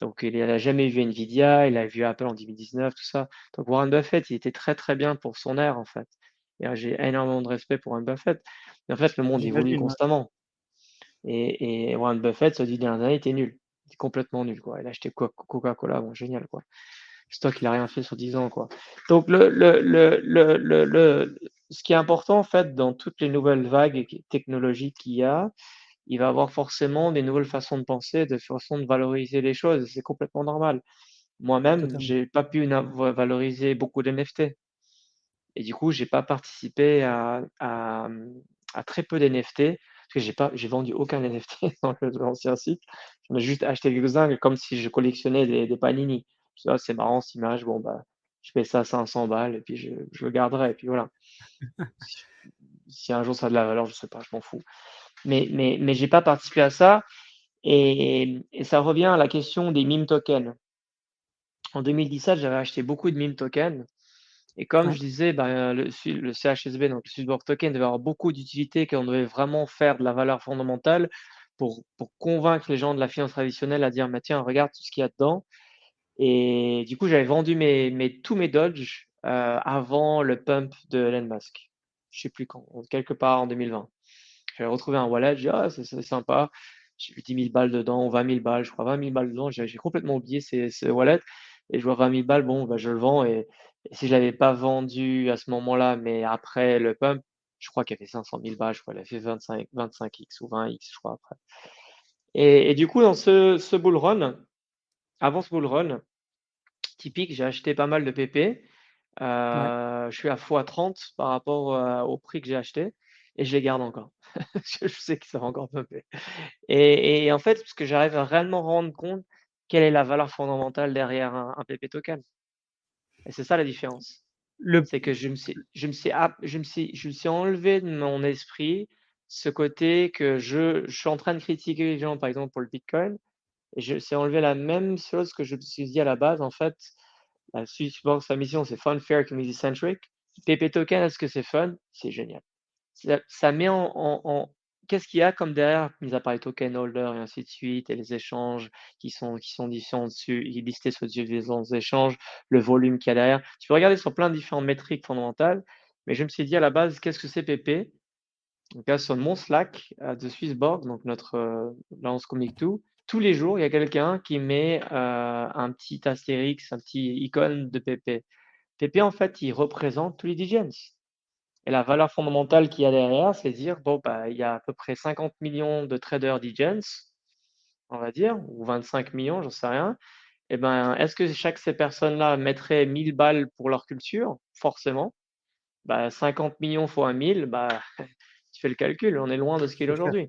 Donc, il n'a jamais vu Nvidia, il a vu Apple en 2019, tout ça. Donc, Warren Buffett, il était très, très bien pour son ère, en fait. Et j'ai énormément de respect pour Warren Buffett. Mais en fait, le monde évolue J'imagine, ouais. constamment. Et Warren Buffett, sur les 10 dernières années, il était nul. Il était complètement nul, quoi. Il a acheté Coca-Cola, bon, génial, quoi. Le stock, il a rien fait sur 10 ans, quoi. Donc, ce qui est important, en fait, dans toutes les nouvelles vagues technologiques qu'il y a, il va avoir forcément des nouvelles façons de penser, des façons de valoriser les choses. C'est complètement normal. Moi-même, Totalement. j'ai pas pu valoriser beaucoup d'NFT. Et du coup, j'ai pas participé à très peu d'NFT, parce que j'ai vendu aucun NFT dans l'ancien site. J'en ai juste acheté quelques-uns, comme si je collectionnais des panini. Je dis, ah, c'est marrant cette image, bon, bah, je paie ça 500 balles, et puis je le garderai, et puis voilà. Si, si un jour ça a de la valeur, je sais pas, je m'en fous. Mais j'ai pas participé à ça. Et ça revient à la question des meme tokens. En 2017, j'avais acheté beaucoup de meme tokens. Et comme Ouais, je disais, ben, le CHSB, donc le Swissborg Token, devait avoir beaucoup d'utilités, qu'on devait vraiment faire de la valeur fondamentale pour convaincre les gens de la finance traditionnelle à dire, mais tiens, regarde tout ce qu'il y a dedans. Et du coup, j'avais vendu tous mes Dodge avant le pump de Elon Musk. Je sais plus quand, quelque part en 2020. J'avais retrouvé un wallet, j'ai dit, ah, c'est sympa. j'ai eu 10 000 balles dedans ou 20 000 balles, je crois 20 000 balles dedans. J'ai complètement oublié ce wallet et je vois 20 000 balles, bon, bah, je le vends et si je l'avais pas vendu à ce moment-là, mais après le pump, je crois qu'il a fait 500 000 balles, je crois, il a fait 25x ou 20x, je crois, après. Et du coup, dans ce bull run, avant ce bull run, typique, j'ai acheté pas mal de PP. Ouais. Je suis à x30 par rapport au prix que j'ai acheté et je les garde encore. Parce que je sais que ça va encore pumper. Et en fait, parce que j'arrive à réellement rendre compte quelle est la valeur fondamentale derrière un PP token. Et c'est ça la différence. Le C'est que je me suis enlevé de mon esprit ce côté que je suis en train de critiquer les gens, par exemple, pour le Bitcoin. Et je c'est enlevé la même chose que je me suis dit à la base. En fait, la Switchbox, sa mission, c'est fun, fair, community centric. PP Token, est-ce que c'est fun? C'est génial. Ça met qu'est-ce qu'il y a comme derrière, mis à part les token holders et ainsi de suite, et les échanges qui sont différents dessus, listés sur différents échanges, le volume qu'il y a derrière. Tu peux regarder sur plein de différentes métriques fondamentales, mais je me suis dit à la base, qu'est-ce que c'est PP? Donc là, sur mon Slack de Swissborg, donc notre Lance Comic 2, tous les jours, il y a quelqu'un qui met un petit astérix, un petit icône de PP. PP, en fait, il représente tous les DJs. Et la valeur fondamentale qu'il y a derrière, c'est de dire, bon, bah, il y a à peu près 50 millions de traders DJs, on va dire, ou 25 millions, j'en sais rien. Et ben, est-ce que chaque ces personnes-là mettraient 1000 balles pour leur culture? Forcément. Bah, 50 millions fois 1000, bah, tu fais le calcul, on est loin de ce qu'il est C'est clair, aujourd'hui.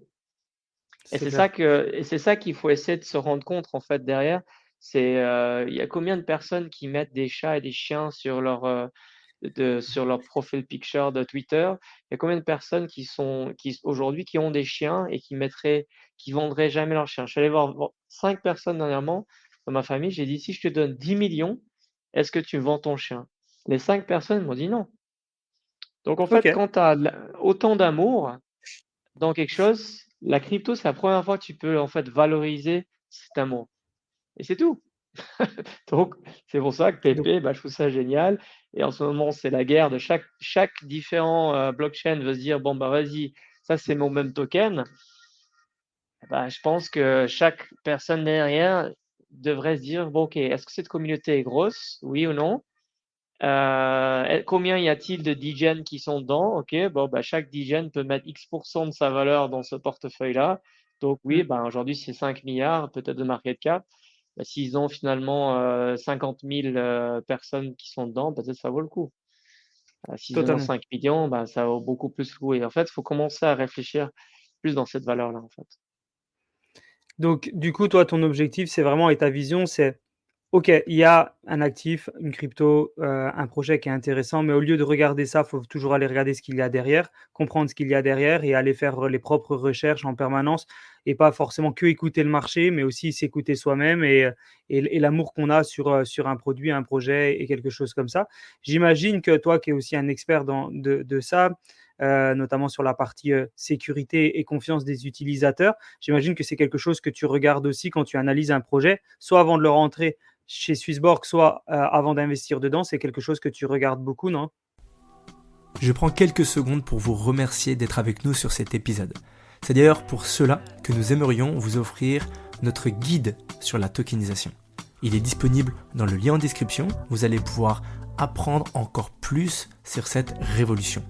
Et c'est c'est ça clair. qu'il faut essayer de se rendre compte en fait derrière. C'est il y a combien de personnes qui mettent des chats et des chiens sur leur profil picture de Twitter? Il y a combien de personnes qui aujourd'hui qui ont des chiens et qui vendraient jamais leur chien? Je suis allé voir 5 personnes dernièrement dans ma famille. J'ai dit si je te donne 10 millions, est-ce que tu vends ton chien? Les 5 personnes m'ont dit non. Donc en fait, OK, quand tu as autant d'amour dans quelque chose, la crypto, c'est la première fois que tu peux en fait valoriser cet amour. Et c'est tout. Donc, c'est pour ça que donc PP, bah, je trouve ça génial. Et en ce moment, c'est la guerre de chaque différent blockchain veut se dire, bon, bah vas-y, ça c'est mon même token. Bah, je pense que chaque personne derrière devrait se dire, bon, ok, est-ce que cette communauté est grosse, oui ou non? Combien y a-t-il de DGen qui sont dedans? Ok, bon, bah, chaque DGen peut mettre X% de sa valeur dans ce portefeuille-là. Donc oui, mmh, bah, aujourd'hui c'est 5 milliards peut-être de market cap. Bah, s'ils ont finalement 50 000 personnes qui sont dedans, peut-être ça vaut le coup. S'ils en ont totalement. 5 millions, bah, ça vaut beaucoup plus le coup. Et en fait, il faut commencer à réfléchir plus dans cette valeur-là, en fait. Donc du coup, toi, ton objectif, c'est vraiment et ta vision, c'est OK, il y a un actif, une crypto, un projet qui est intéressant, mais au lieu de regarder ça, il faut toujours aller regarder ce qu'il y a derrière, comprendre ce qu'il y a derrière et aller faire les propres recherches en permanence et pas forcément que écouter le marché, mais aussi s'écouter soi-même et l'amour qu'on a sur un produit, un projet et quelque chose comme ça. J'imagine que toi qui es aussi un expert de ça, notamment sur la partie, sécurité et confiance des utilisateurs, j'imagine que c'est quelque chose que tu regardes aussi quand tu analyses un projet, soit avant de le rentrer chez Swissborg, soit avant d'investir dedans, c'est quelque chose que tu regardes beaucoup, non? Je prends quelques secondes pour vous remercier d'être avec nous sur cet épisode. C'est d'ailleurs pour cela que nous aimerions vous offrir notre guide sur la tokenisation. Il est disponible dans le lien en description, vous allez pouvoir apprendre encore plus sur cette révolution.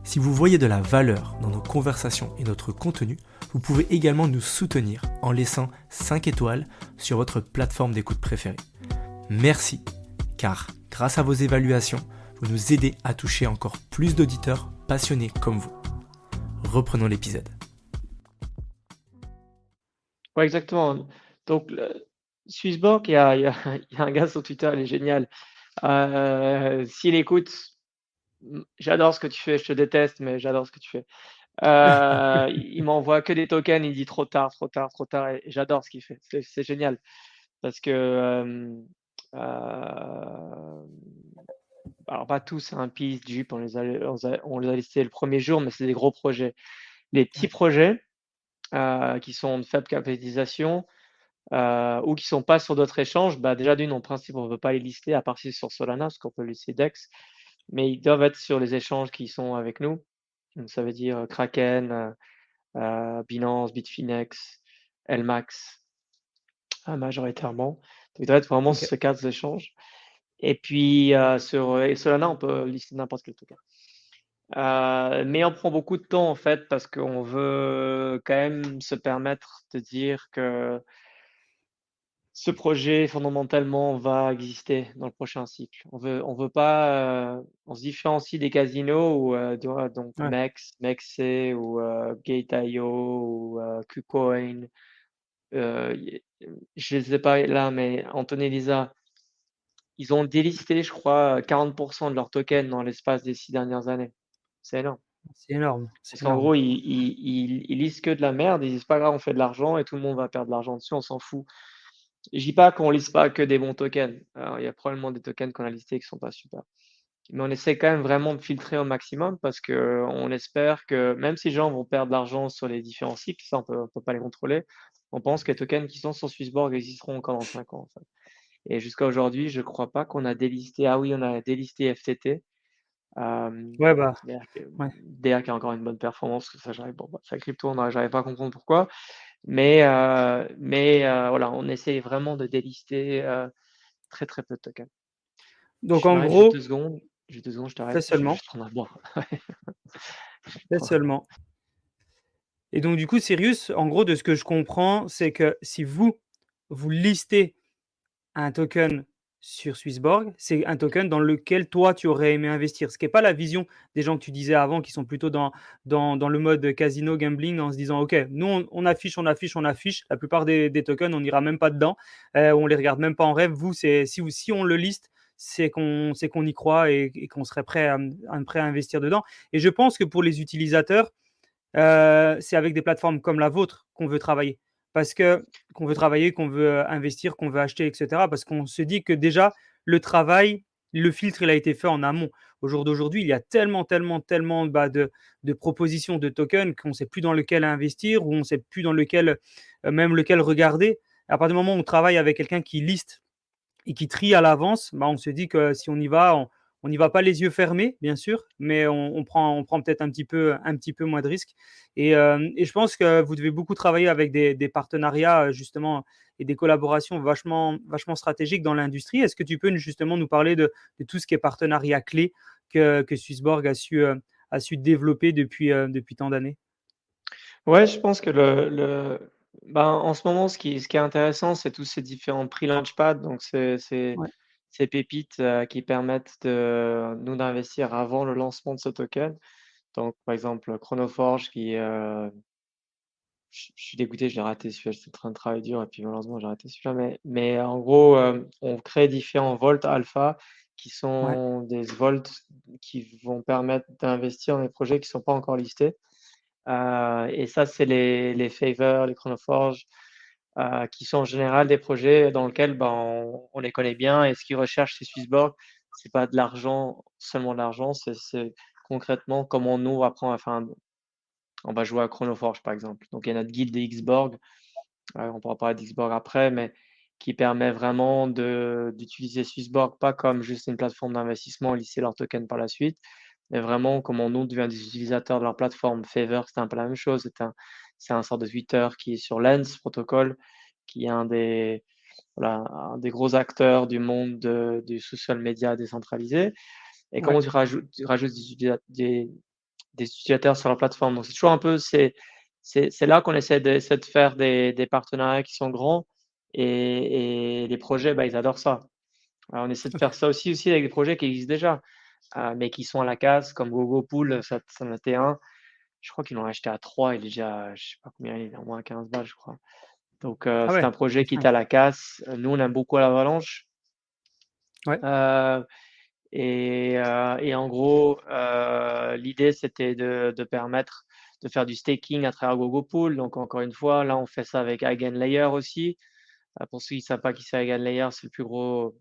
Si vous voyez de la valeur dans nos conversations et notre contenu, vous pouvez également nous soutenir en laissant 5 étoiles sur votre plateforme d'écoute préférée. Merci, car grâce à vos évaluations, vous nous aidez à toucher encore plus d'auditeurs passionnés comme vous. Reprenons l'épisode. Ouais, exactement. Donc, Swissborg, il y a il y a un gars sur Twitter, il est génial. S'il écoute, j'adore ce que tu fais, je te déteste, mais j'adore ce que tu fais. Il m'envoie que des tokens, il dit trop tard, trop tard, trop tard, et j'adore ce qu'il fait. C'est génial parce que, alors pas tous, hein, Peace, Jup, on les a listés le premier jour, mais c'est des gros projets. Les petits Ouais. projets qui sont de faible capitalisation ou qui sont pas sur d'autres échanges, bah déjà d'une, en principe, on ne veut pas les lister à part si c'est sur Solana, parce qu'on peut lister DEX, mais ils doivent être sur les échanges qui sont avec nous. Donc, ça veut dire Kraken, Binance, Bitfinex, LMAX majoritairement. Donc, il doit être vraiment Ok. ce cadre d'échange. Et puis, sur Solana, on peut lister n'importe quel token. Mais on prend beaucoup de temps, en fait, parce qu'on veut quand même se permettre de dire que ce projet, fondamentalement, va exister dans le prochain cycle. On veut pas, on se différencie des casinos où, donc Ouais. MEXC ou Gate.io ou KuCoin. Je les ai pas là, mais Anthony Lisa, ils ont délisté, je crois, 40% de leurs tokens dans l'espace des 6 dernières années. C'est énorme. C'est énorme. Parce C'est qu'en énorme. gros, ils lisent que de la merde. Ils disent pas grave, on fait de l'argent et tout le monde va perdre de l'argent dessus, on s'en fout. Je dis pas qu'on liste pas que des bons tokens. Alors, il y a probablement des tokens qu'on a listés qui sont pas super. Mais on essaie quand même vraiment de filtrer au maximum parce que on espère que même si les gens vont perdre de l'argent sur les différents cycles, ça on peut pas les contrôler. On pense que les tokens qui sont sur Swissborg existeront encore dans 5 ans, en fait. Et jusqu'à aujourd'hui, je crois pas qu'on a délisté. Ah oui, on a délisté FTT. Ouais, bah, ouais. D'ailleurs, qui a encore une bonne performance, ça j'arrive, bon, bah, ça crypto, j'arrive pas à comprendre pourquoi. Mais voilà, on essaie vraiment de délister très très peu de tokens. Donc, Je en m'arrête juste gros, 2 secondes. Juste 2 secondes, je fais t'arrête. Je vais seulement. juste prendre à boire. Fais seulement. Et donc, du coup, Sirius, en gros, de ce que je comprends, c'est que si vous listez un token sur Swissborg, c'est un token dans lequel toi, tu aurais aimé investir. Ce qui n'est pas la vision des gens que tu disais avant, qui sont plutôt dans le mode casino gambling, en se disant, OK, nous, on affiche, on affiche, on affiche. La plupart des tokens, on n'ira même pas dedans. On les regarde même pas en rêve. Vous, si on le liste, c'est qu'on y croit et qu'on serait prêt à investir dedans. Et je pense que pour les utilisateurs, c'est avec des plateformes comme la vôtre qu'on veut travailler. Parce que qu'on veut travailler, qu'on veut investir, qu'on veut acheter, etc. Parce qu'on se dit que déjà, le travail, le filtre, il a été fait en amont. Au jour d'aujourd'hui, il y a tellement, tellement, tellement de propositions de tokens qu'on ne sait plus dans lequel investir ou on ne sait plus dans lequel, même lequel regarder. À partir du moment où on travaille avec quelqu'un qui liste et qui trie à l'avance, bah, on se dit que si on y va, on n'y va pas les yeux fermés, bien sûr, mais on prend peut-être un petit peu moins de risques. Et je pense que vous devez beaucoup travailler avec des partenariats, justement, et des collaborations vachement, vachement stratégiques dans l'industrie. Est-ce que tu peux justement nous parler de tout ce qui est partenariat clé que Swissborg a su développer depuis tant d'années? Ouais, je pense que ben, en ce moment, ce qui est intéressant, c'est tous ces différents prix Launchpad. Donc, Ouais, ces pépites qui permettent nous d'investir avant le lancement de ce token. Donc, par exemple, Chronoforge je suis dégoûté, je l'ai raté celui-là, j'étais en train de travailler dur et puis malheureusement j'ai raté celui-là. Mais en gros, on crée différents volts alpha qui ouais, sont des volts qui vont permettre d'investir dans des projets qui ne sont pas encore listés. Et ça, c'est les Favor, les Chronoforge, qui sont en général des projets dans lesquels ben, on les connaît bien. Et ce qu'ils recherchent chez Swissborg, c'est pas de l'argent, seulement de l'argent, c'est concrètement comment nous apprend à faire on va jouer à Chronoforge par exemple. Donc il y a notre guilde des Xborg, on pourra parler d'Xborg après, mais qui permet vraiment d'utiliser Swissborg pas comme juste une plateforme d'investissement et lisser leurs tokens par la suite, mais vraiment comment nous devient des utilisateurs de leur plateforme. Favor, c'est un peu la même chose, c'est un sort de Twitter qui est sur Lens protocole, qui est voilà, un des gros acteurs du monde du social media décentralisé. Et ouais. comment tu rajoutes des utilisateurs sur la plateforme. Donc c'est toujours un peu, c'est là qu'on essaie de faire des partenariats qui sont grands et les projets, bah, ils adorent ça. Alors, on essaie de faire ça aussi avec des projets qui existent déjà, mais qui sont à la casse, comme GoGoPool, ça en était un. Je crois qu'ils l'ont acheté à 3, il est déjà, je sais pas combien, il est au moins 15 balles, je crois. Donc, Ah c'est ouais, un projet qui est à la casse. Nous, on aime beaucoup l'avalanche. ouais, Euh, et en gros, l'idée, c'était de permettre de faire du staking à travers GoGoPool. Donc, encore une fois, là, on fait ça avec EigenLayer aussi. Pour ceux qui ne savent pas qui c'est EigenLayer, c'est le plus gros,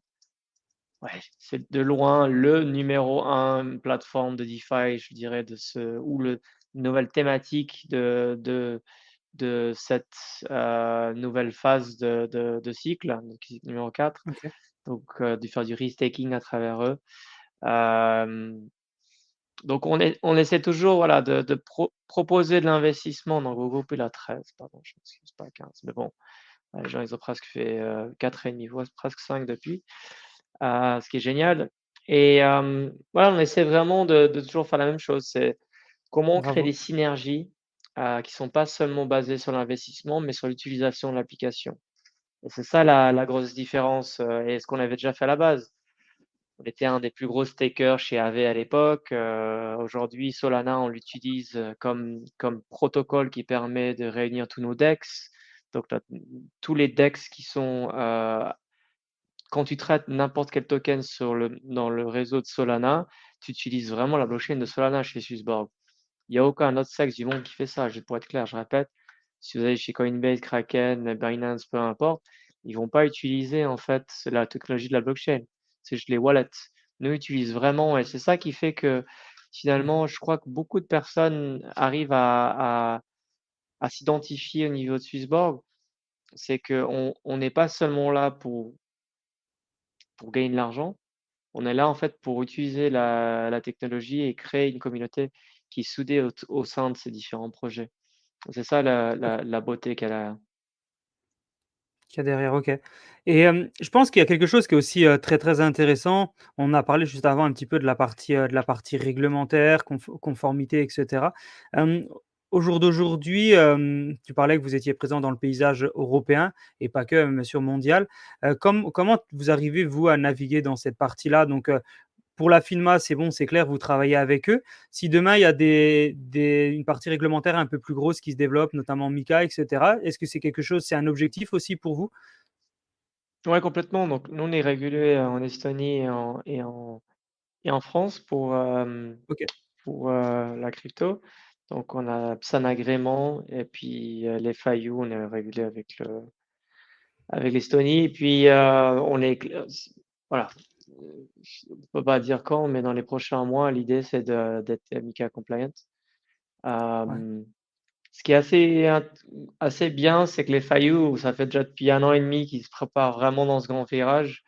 ouais, c'est de loin le numéro un plateforme de DeFi, je dirais, ou le nouvelle thématique de cette nouvelle phase de cycle, donc numéro 4. ok. Donc, de faire du restaking à travers eux. Euh, Donc on essaie toujours, voilà, de proposer de l'investissement. Dans le groupe, il a 13, pardon, je m'excuse, pas 15. Mais bon, les gens, ils ont presque fait 4,5, voire presque 5 depuis, ce qui est génial. Et voilà, on essaie vraiment de toujours faire la même chose. C'est comment on crée Bravo. des synergies qui sont pas seulement basées sur l'investissement, mais sur l'utilisation de l'application. Et c'est ça la grosse différence et ce qu'on avait déjà fait à la base. On était un des plus gros stakers chez AV à l'époque. Aujourd'hui, Solana, on l'utilise comme protocole qui permet de réunir tous nos DEX. Donc, tous les DEX qui sont, quand tu traites n'importe quel token dans le réseau de Solana, tu utilises vraiment la blockchain de Solana chez Swissborg. Il n'y a aucun autre sexe du monde qui fait ça. Pour être clair, je répète, si vous allez chez Coinbase, Kraken, Binance, peu importe, ils vont pas utiliser en fait la technologie de la blockchain. C'est juste les wallets. Nous, on utilise vraiment, et c'est ça qui fait que finalement, je crois que beaucoup de personnes arrivent à s'identifier au niveau de Swissborg. C'est qu'on n'est pas seulement là pour gagner de l'argent, on est là en fait pour utiliser la technologie et créer une communauté qui est soudée au sein de ces différents projets. C'est ça la beauté qu'elle a. Qu'il y a derrière, OK. Et je pense qu'il y a quelque chose qui est aussi, très, très intéressant. On a parlé juste avant un petit peu de la partie réglementaire, conformité et cetera. Au jour d'aujourd'hui, tu parlais que vous étiez présent dans le paysage européen et pas que, bien sûr mondial. Comment vous arrivez, vous, à naviguer dans cette partie-là? Donc, pour la FINMA, c'est bon, c'est clair, vous travaillez avec eux. Si demain, il y a une partie réglementaire un peu plus grosse qui se développe, notamment MiCA, et cetera, est-ce que c'est un objectif aussi pour vous? Ouais, complètement. Donc, nous, on est régulé en Estonie et en France OK. pour la crypto. Donc, on a un agrément et puis les FIU, on est régulé avec l'Estonie. Et puis, voilà. Je ne peux pas dire quand, mais dans les prochains mois, l'idée, c'est d'être MiCA compliant. Ouais. Ce qui est assez bien, c'est que les FIU, ça fait déjà depuis 1 an et demi qu'ils se préparent vraiment dans ce grand virage.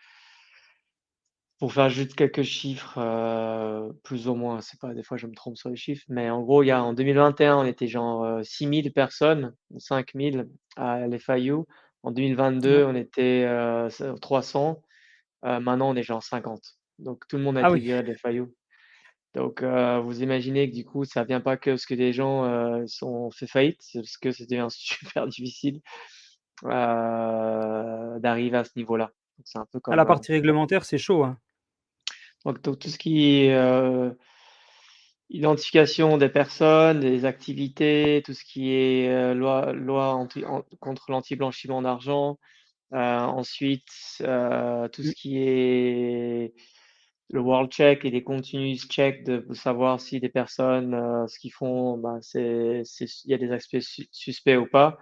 Pour faire juste quelques chiffres, plus ou moins, c'est pas, des fois je me trompe sur les chiffres, mais en gros, en 2021, on était genre 6 000 personnes, 5 000 à l'FIU. En 2022, Ouais. on était 300. Maintenant, on est genre 50. Donc tout le monde a Ah été oui. viré de l'FIU. Donc vous imaginez que du coup, ça vient pas que parce que des gens sont fait faillite, c'est parce que c'était super difficile d'arriver à ce niveau-là. Donc c'est un peu Ah, la comme partie réglementaire, c'est chaud, hein. donc tout ce qui est identification des personnes, des activités, tout ce qui est loi contre l'anti-blanchiment d'argent. Ensuite, tout Mmh. ce qui est le world check et les continuous check de savoir si des personnes, ce qu'ils font, ben, il y a des aspects suspects ou pas.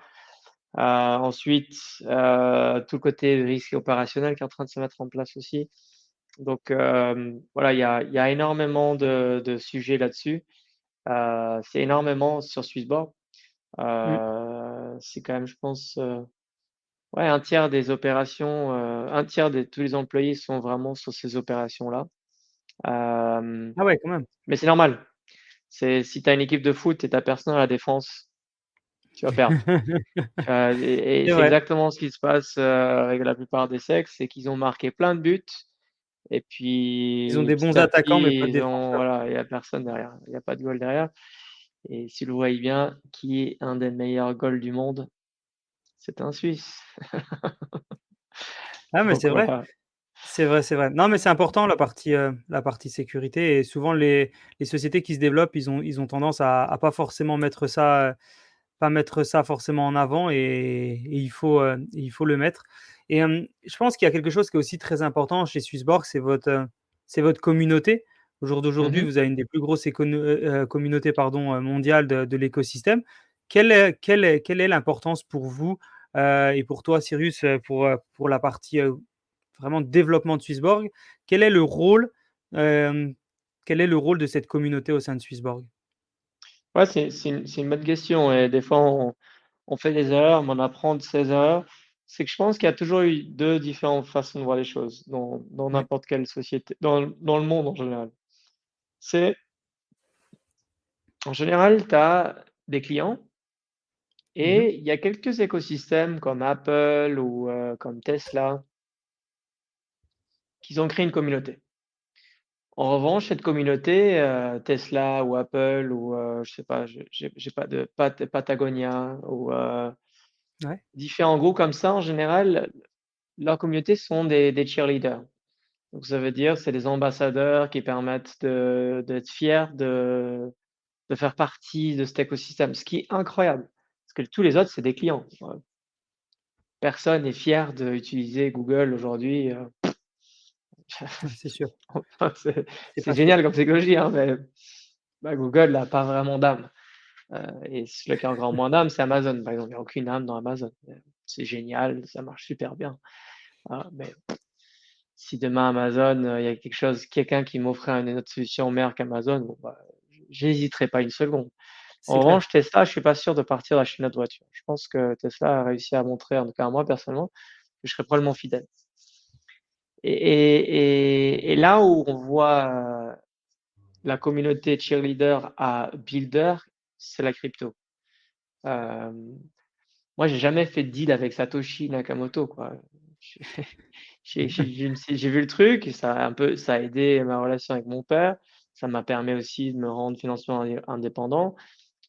Ensuite, tout le côté risque opérationnel qui est en train de se mettre en place aussi. Donc voilà, il y a énormément de sujets là-dessus. C'est énormément sur Swissborg. Mmh. C'est quand même, je pense, ouais, un tiers des opérations, un tiers de tous les employés sont vraiment sur ces opérations-là. Euh, Ah ouais, quand même. mais c'est normal. Si tu as une équipe de foot et tu personne à la défense, tu vas perdre. Et C'est c'est vrai. exactement ce qui se passe avec la plupart des sexes, c'est qu'ils ont marqué plein de buts. Et Ils ont puis des bons petit à attaquants, mais pas petit, de défenseurs. voilà, il y a personne derrière. Il y a pas de goal derrière. Et si vous le voyez bien, qui est un des meilleurs goals du monde? C'est un Suisse. Ah, mais Donc c'est vrai. voilà. C'est vrai, c'est vrai. Non, mais c'est important la partie sécurité et souvent les sociétés qui se développent, ils ont tendance à pas forcément mettre ça, pas mettre ça forcément en avant et il faut le mettre et je pense qu'il y a quelque chose qui est aussi très important chez Swissborg, c'est votre communauté. Au jour d'aujourd'hui, Mhm. vous avez une des plus grosses communautés, pardon, mondiales de l'écosystème. Quelle est l'importance pour vous, et pour toi, Cyrus, pour la partie, vraiment développement de Swissborg? Quel est le rôle, hem, quel est le rôle de cette communauté au sein de Swissborg? Ouais, c'est une bonne question. Et des fois, on fait des erreurs, mais on apprend de ces erreurs. C'est que je pense qu'il y a toujours eu deux différentes façons de voir les choses dans Ouais. n'importe quelle société, dans le monde en général. C'est En général, tu as des clients Mhm. et il y a quelques écosystèmes comme Apple ou comme Tesla qui ont créé une communauté. En revanche, cette communauté, Tesla ou Apple ou je sais pas, j'ai pas de Patagonia ou Ouais, différents groupes comme ça, en général, leurs communautés sont des cheerleaders. Donc ça veut dire c'est des ambassadeurs qui permettent d'être fiers de faire partie de cet écosystème, ce qui est incroyable. Parce que tous les autres, c'est des clients. Personne n'est fier d'utiliser Google aujourd'hui. ouais, c'est sûr. Enfin, c'est C'est c'est pas faux. génial comme technologie, hein, mais Google n'a pas vraiment d'âme. Et celui qui a encore moins d'âme, c'est Amazon, par exemple. Il n'y a aucune âme dans Amazon. C'est génial, ça marche super bien. Mais si demain Amazon, il y a quelqu'un qui m'offrait une autre solution meilleure qu'Amazon, bon, j'hésiterai pas une seconde. En C'est clair. revanche, Tesla, je suis pas sûr de partir d'acheter une autre voiture. Je pense que Tesla a réussi à montrer, en tout cas moi personnellement, que je serais probablement fidèle. Et là où on voit la communauté cheerleader à builder, c'est la crypto. Euh, Moi, j'ai jamais fait de deal avec Satoshi Nakamoto, quoi. J'ai vu le truc, ça a aidé ma relation avec mon père. Ça m'a permis aussi de me rendre financièrement indépendant.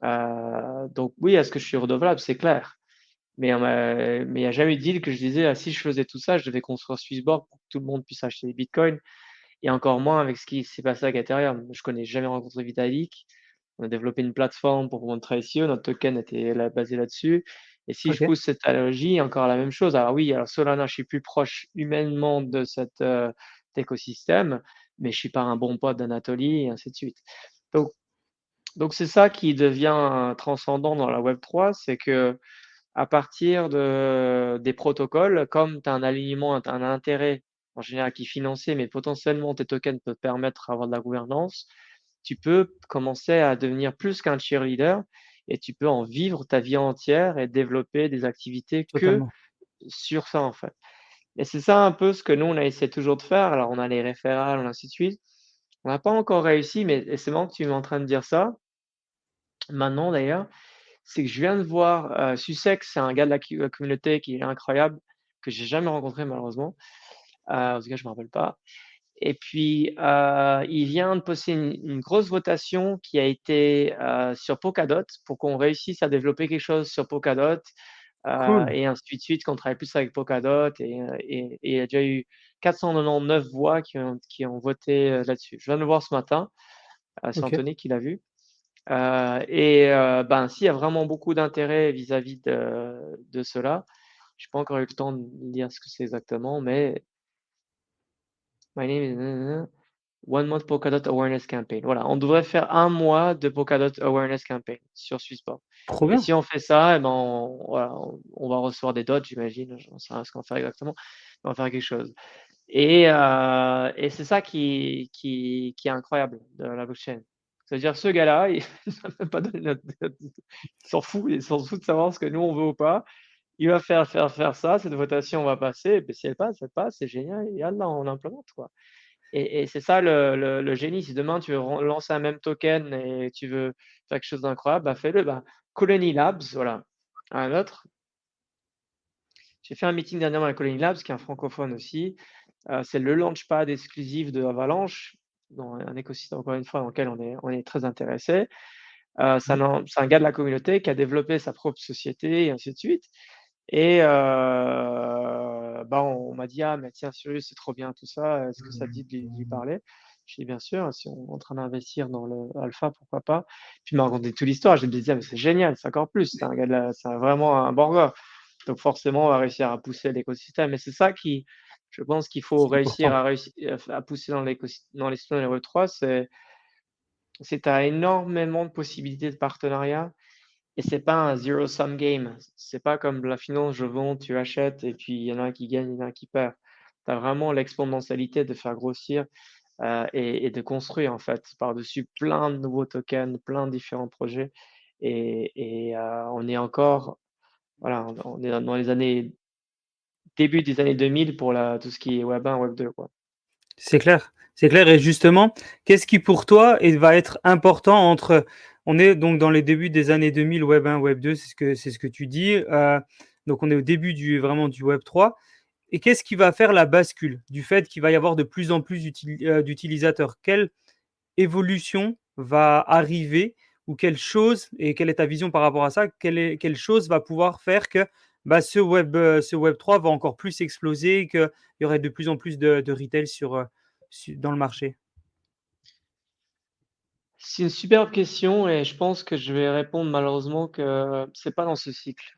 Donc oui, est-ce que je suis redevable? C'est clair. Mais il n'y a jamais eu de deal que je disais, ah, si je faisais tout ça, je devais construire Swissborg pour que tout le monde puisse acheter des bitcoins. Et encore moins avec ce qui s'est passé avec Ethereum. Je connais jamais rencontré Vitalik. On a développé une plateforme pour pouvoir travailler ici. Notre token était basé là-dessus. Et si je Ok. pousse cette analogie, encore la même chose. Alors oui, alors Solana, je suis plus proche humainement de cet écosystème, mais je suis pas un bon pote d'Anatoly et ainsi de suite. Donc, donc c'est ça qui devient transcendant dans la Web3, c'est que à partir des protocoles, comme tu as un alignement, un intérêt en général qui est financé, mais potentiellement tes tokens peuvent permettre d'avoir de la gouvernance, tu peux commencer à devenir plus qu'un cheerleader et tu peux en vivre ta vie entière et développer des activités que Totalement. sur ça en fait. Et c'est ça un peu ce que nous, on a essayé toujours de faire. Alors on a les référals, ainsi de suite. On n'a pas encore réussi, mais c'est marrant que tu es en train de dire ça. Maintenant d'ailleurs, c'est que je viens de voir Sussex, c'est un gars de la communauté qui est incroyable, que j'ai jamais rencontré malheureusement. En tout cas, je me rappelle pas. Et puis, il vient de poster une grosse votation qui a été sur Polkadot pour qu'on réussisse à développer quelque chose sur Polkadot Cool. et ainsi de suite, qu'on travaille plus avec Polkadot. Et il y a déjà eu 499 voix qui ont voté là-dessus. Je viens de le voir ce matin. C'est Ok. Anthony qui l'a vu. S'il y a vraiment beaucoup d'intérêt vis-à-vis de cela, je n'ai pas encore eu le temps de lire ce que c'est exactement, mais my name is One Month Polkadot Awareness Campaign. Voilà, on devrait faire un mois de Polkadot Awareness Campaign sur Swissport. Trop Et bien. si on fait ça, eh ben on va recevoir des dots, j'imagine. Je ne sais pas ce qu'on va faire exactement. On va faire quelque chose. Et c'est ça qui est incroyable de la blockchain. C'est-à-dire, ce gars-là, il n'a pas donné il s'en fout de savoir ce que nous on veut ou pas. Il va faire ça, cette votation va passer, et puis si elle passe, c'est génial, et là, on implémente, quoi. Et c'est ça le génie. Si demain tu veux lancer un même token et tu veux faire quelque chose d'incroyable, fais-le. Colony Labs, voilà. Un autre. J'ai fait un meeting dernièrement avec Colony Labs, qui est un francophone aussi. C'est le launchpad exclusif de Avalanche, dans un écosystème, encore une fois, dans lequel on est très intéressé. C'est un gars de la communauté qui a développé sa propre société et ainsi de suite. Et on m'a dit, ah, mais tiens, sérieux, c'est trop bien tout ça, est-ce que ça te dit de lui parler? Je dis, bien sûr, si on est en train d'investir dans le alpha, pourquoi pas? Puis il m'a raconté toute l'histoire, je me disais, mais c'est génial, c'est encore plus, c'est un gars c'est vraiment un border. Donc forcément, on va réussir à pousser l'écosystème. Et c'est ça je pense qu'il faut C'est important. réussir à pousser dans les Web3, c'est tu as énormément de possibilités de partenariat. Et c'est pas un zero-sum game. C'est pas comme la finance, je vends, tu achètes, et puis il y en a un qui gagne, il y en a un qui perd. Tu as vraiment l'exponentialité de faire grossir et de construire, en fait, par-dessus plein de nouveaux tokens, plein de différents projets. On est encore, voilà, on est dans les début des années 2000 pour tout ce qui est Web 1, Web 2, quoi. C'est clair. C'est clair. Et justement, qu'est-ce qui pour toi va être important entre On est donc dans les débuts des années 2000, Web 1, Web 2, c'est ce que tu dis. Donc on est au début vraiment du Web 3. Et qu'est-ce qui va faire la bascule du fait qu'il va y avoir de plus en plus d'utilisateurs? Quelle évolution va arriver ou quelle chose, et quelle est ta vision par rapport à ça, quelle chose va pouvoir faire que ce Web 3 va encore plus exploser et qu'il y aurait de plus en plus de retail dans le marché? C'est une superbe question et je pense que je vais répondre malheureusement que c'est pas dans ce cycle.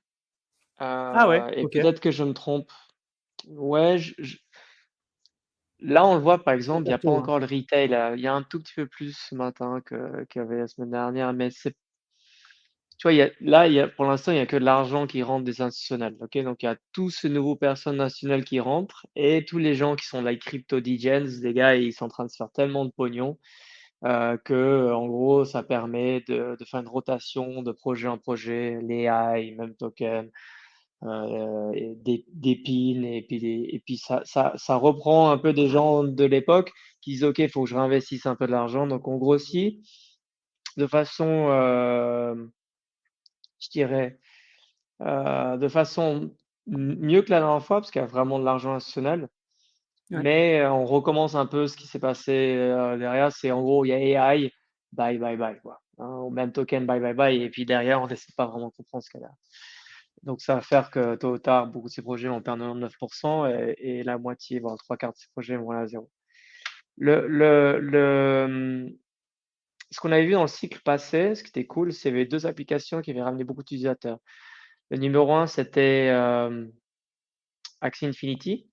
Ah ouais, Et ok, peut-être que je me trompe. Ouais, là, on le voit par exemple, il n'y a super pas tôt, hein. encore le retail. Il y a un tout petit peu plus ce matin qu'il y avait la semaine dernière, mais tu vois, pour l'instant, il y a que de l'argent qui rentre des institutionnels. Ok, donc il y a tous ces nouveaux personnes nationales qui rentrent et tous les gens qui sont like crypto degens, les gars, ils sont en train de se faire tellement de pognon que, en gros, ça permet de faire une rotation de projet en projet, les AI, même token, et des pins, et puis ça reprend un peu des gens de l'époque qui disent, OK, il faut que je réinvestisse un peu de l'argent. Donc, on grossit de façon, je dirais, de façon mieux que la dernière fois, parce qu'il y a vraiment de l'argent institutionnel. Ouais. Mais on recommence un peu ce qui s'est passé derrière. C'est en gros, il y a AI, bye, bye, bye, quoi. Hein, au même token, bye, bye, bye. Et puis derrière, on n'essaie pas vraiment de comprendre ce qu'il y a. Donc ça va faire que tôt ou tard, beaucoup de ces projets vont perdre 99% et la moitié, voire trois quarts de ces projets vont aller à zéro. Ce qu'on avait vu dans le cycle passé, ce qui était cool, c'est qu'il y avait deux applications qui avaient ramené beaucoup d'utilisateurs. Le numéro un, c'était Axie Infinity.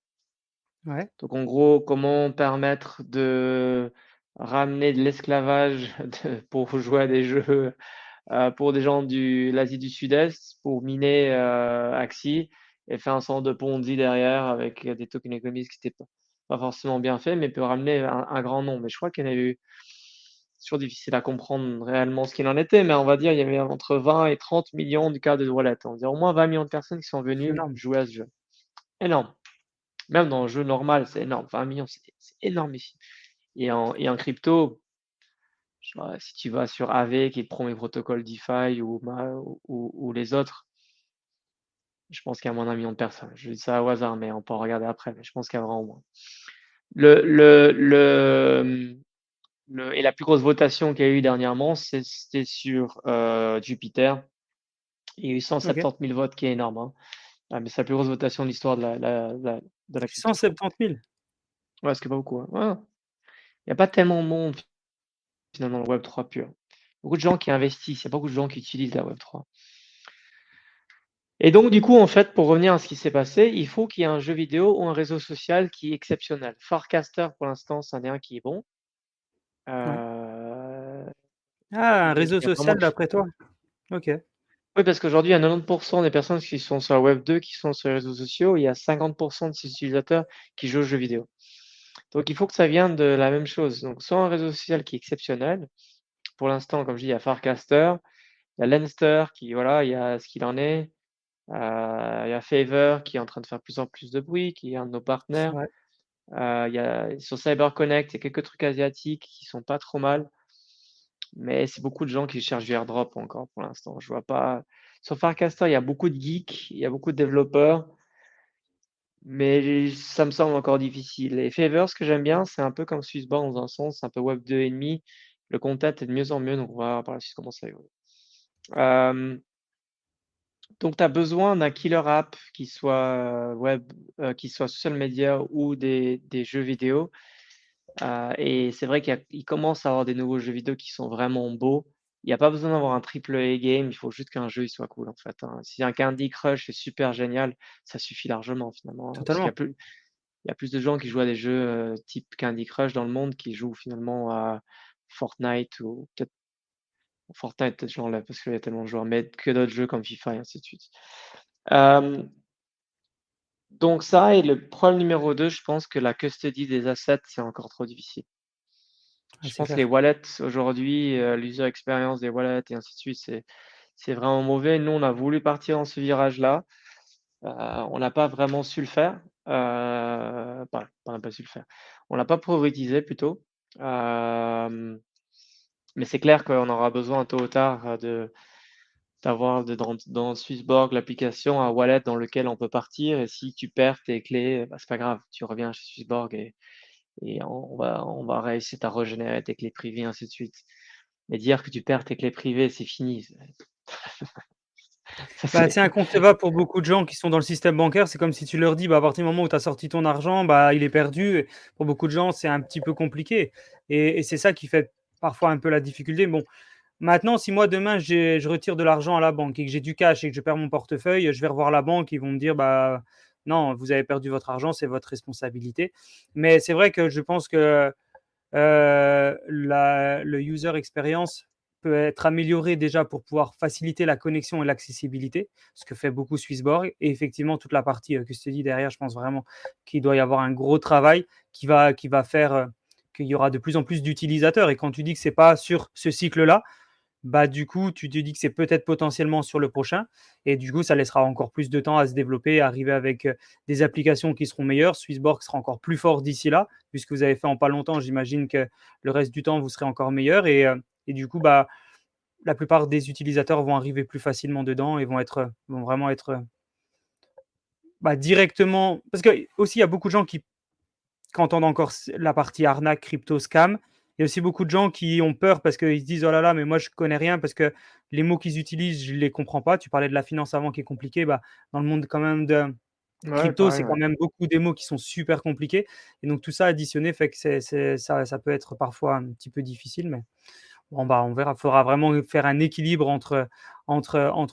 Ouais. Donc en gros, comment permettre de ramener de l'esclavage pour jouer à des jeux pour des gens de l'Asie du Sud-Est, pour miner Axie et faire un centre de Ponzi derrière avec des token economies qui n'étaient pas forcément bien fait, mais peut ramener un grand nombre. Mais je crois qu'il y en a eu, c'est toujours difficile à comprendre réellement ce qu'il en était, mais on va dire il y avait entre 20 et 30 millions du cas de wallet. On va dire au moins 20 millions de personnes qui sont C'est venues énorme. jouer à ce jeu. Énorme. Même dans le jeu normal, c'est énorme. 20 millions, c'est énorme ici. Et en crypto, je sais pas, si tu vas sur Aave qui est le premier protocole DeFi ou les autres, je pense qu'il y a moins d'un million de personnes. Je dis ça au hasard, mais on peut en regarder après, mais je pense qu'il y a vraiment moins. Et la plus grosse votation qu'il y a eu dernièrement, c'était sur Jupiter. Il y a eu Ok. 170 000 votes, qui est énorme, hein. Ah, mais c'est la plus grosse votation de l'histoire de la crypto, je crois. 170 000. Ouais, ce qui est pas beaucoup, hein. Ouais. Il n'y a pas tellement de monde finalement dans le Web3 pur. Beaucoup de gens qui investissent, il y a beaucoup de gens qui utilisent la Web3. Et donc, du coup, en fait, pour revenir à ce qui s'est passé, il faut qu'il y ait un jeu vidéo ou un réseau social qui est exceptionnel. Farcaster, pour l'instant, c'en est un qui est bon. Ouais. Euh, Ah, un il réseau y a vraiment social d'après toi? Ok. Oui, parce qu'aujourd'hui, il y a 90% des personnes qui sont sur la Web 2 qui sont sur les réseaux sociaux. Il y a 50% de ces utilisateurs qui jouent aux jeux vidéo. Donc, il faut que ça vienne de la même chose. Donc, soit un réseau social qui est exceptionnel. Pour l'instant, comme je dis, il y a Farcaster, il y a Lenster qui, voilà, il y a ce qu'il en est. Il y a Favor qui est en train de faire plus en plus de bruit, qui est un de nos partenaires. Ouais. Il y a, sur CyberConnect, il y a quelques trucs asiatiques qui sont pas trop mal, mais c'est beaucoup de gens qui cherchent du airdrop encore pour l'instant. Je vois pas. Sur Farcaster, il y a beaucoup de geeks, il y a beaucoup de développeurs, mais ça me semble encore difficile. Et Favor, ce que j'aime bien, c'est un peu comme Swissborn dans un sens, c'est un peu Web 2,5. Le content est de mieux en mieux, donc on va voir par la suite comment ça évolue. Donc, tu as besoin d'un killer app qui soit web, qui soit social media ou des jeux vidéo. Et c'est vrai qu'il commence à avoir des nouveaux jeux vidéo qui sont vraiment beaux. Il n'y a pas besoin d'avoir un triple A game, il faut juste qu'un jeu il soit cool en fait, hein. Si un Candy Crush est super génial, ça suffit largement finalement, hein, parce qu'il Totalement. y a plus de gens qui jouent à des jeux type Candy Crush dans le monde qui jouent finalement à Fortnite ou peut-être Fortnite, peut-être je l'enlève parce qu'il y a tellement de joueurs, mais que d'autres jeux comme FIFA et ainsi de suite. Euh, Donc ça, et le problème numéro 2, je pense que la custody des assets, c'est encore trop difficile. Ah, Je c'est pense que les clair. wallets aujourd'hui, l'user experience des wallets et ainsi de suite, c'est vraiment mauvais. Nous, on a voulu partir dans ce virage-là. On n'a pas vraiment su le faire. On n'a pas su le faire. On l'a pas prioritisé plutôt. Mais c'est clair qu'on aura besoin tôt ou tard d'avoir dans Swissborg l'application, un wallet dans lequel on peut partir. Et si tu perds tes clés, bah, c'est pas grave, tu reviens chez Swissborg et on va réussir à régénérer tes clés privées, ainsi de suite. Mais dire que tu perds tes clés privées, c'est fini. Ça, Bah, c'est... c'est inconcevable pour beaucoup de gens qui sont dans le système bancaire. C'est comme si tu leur dis, bah, à partir du moment où tu as sorti ton argent, bah, il est perdu. Et pour beaucoup de gens, c'est un petit peu compliqué. Et c'est ça qui fait parfois un peu la difficulté. Bon, maintenant, si moi demain je retire de l'argent à la banque et que j'ai du cash et que je perds mon portefeuille, je vais revoir la banque, ils vont me dire bah non, vous avez perdu votre argent, c'est votre responsabilité. Mais c'est vrai que je pense que le user experience peut être amélioré déjà pour pouvoir faciliter la connexion et l'accessibilité, ce que fait beaucoup Swissborg. Et effectivement, toute la partie que je te dis derrière, je pense vraiment qu'il doit y avoir un gros travail qui va faire qu'il y aura de plus en plus d'utilisateurs. Et quand tu dis que ce n'est pas sur ce cycle-là, bah, du coup, tu te dis que c'est peut-être potentiellement sur le prochain. Et du coup, ça laissera encore plus de temps à se développer, à arriver avec des applications qui seront meilleures. Swissborg sera encore plus fort d'ici là, puisque vous avez fait en pas longtemps. J'imagine que le reste du temps, vous serez encore meilleur. Et du coup, bah, la plupart des utilisateurs vont arriver plus facilement dedans et vont vraiment être bah, directement. Parce que aussi, il y a beaucoup de gens qui entendent encore la partie arnaque, crypto, scam. Il y a aussi beaucoup de gens qui ont peur parce qu'ils se disent oh là là, mais moi je connais rien parce que les mots qu'ils utilisent, je ne les comprends pas. Tu parlais de la finance avant qui est compliquée. Bah, dans le monde quand même de Ouais, crypto, c'est pareil, quand ouais. même beaucoup des mots qui sont super compliqués. Et donc tout ça additionné fait que ça peut être parfois un petit peu difficile. Mais bon, bah, on verra. Il faudra vraiment faire un équilibre entre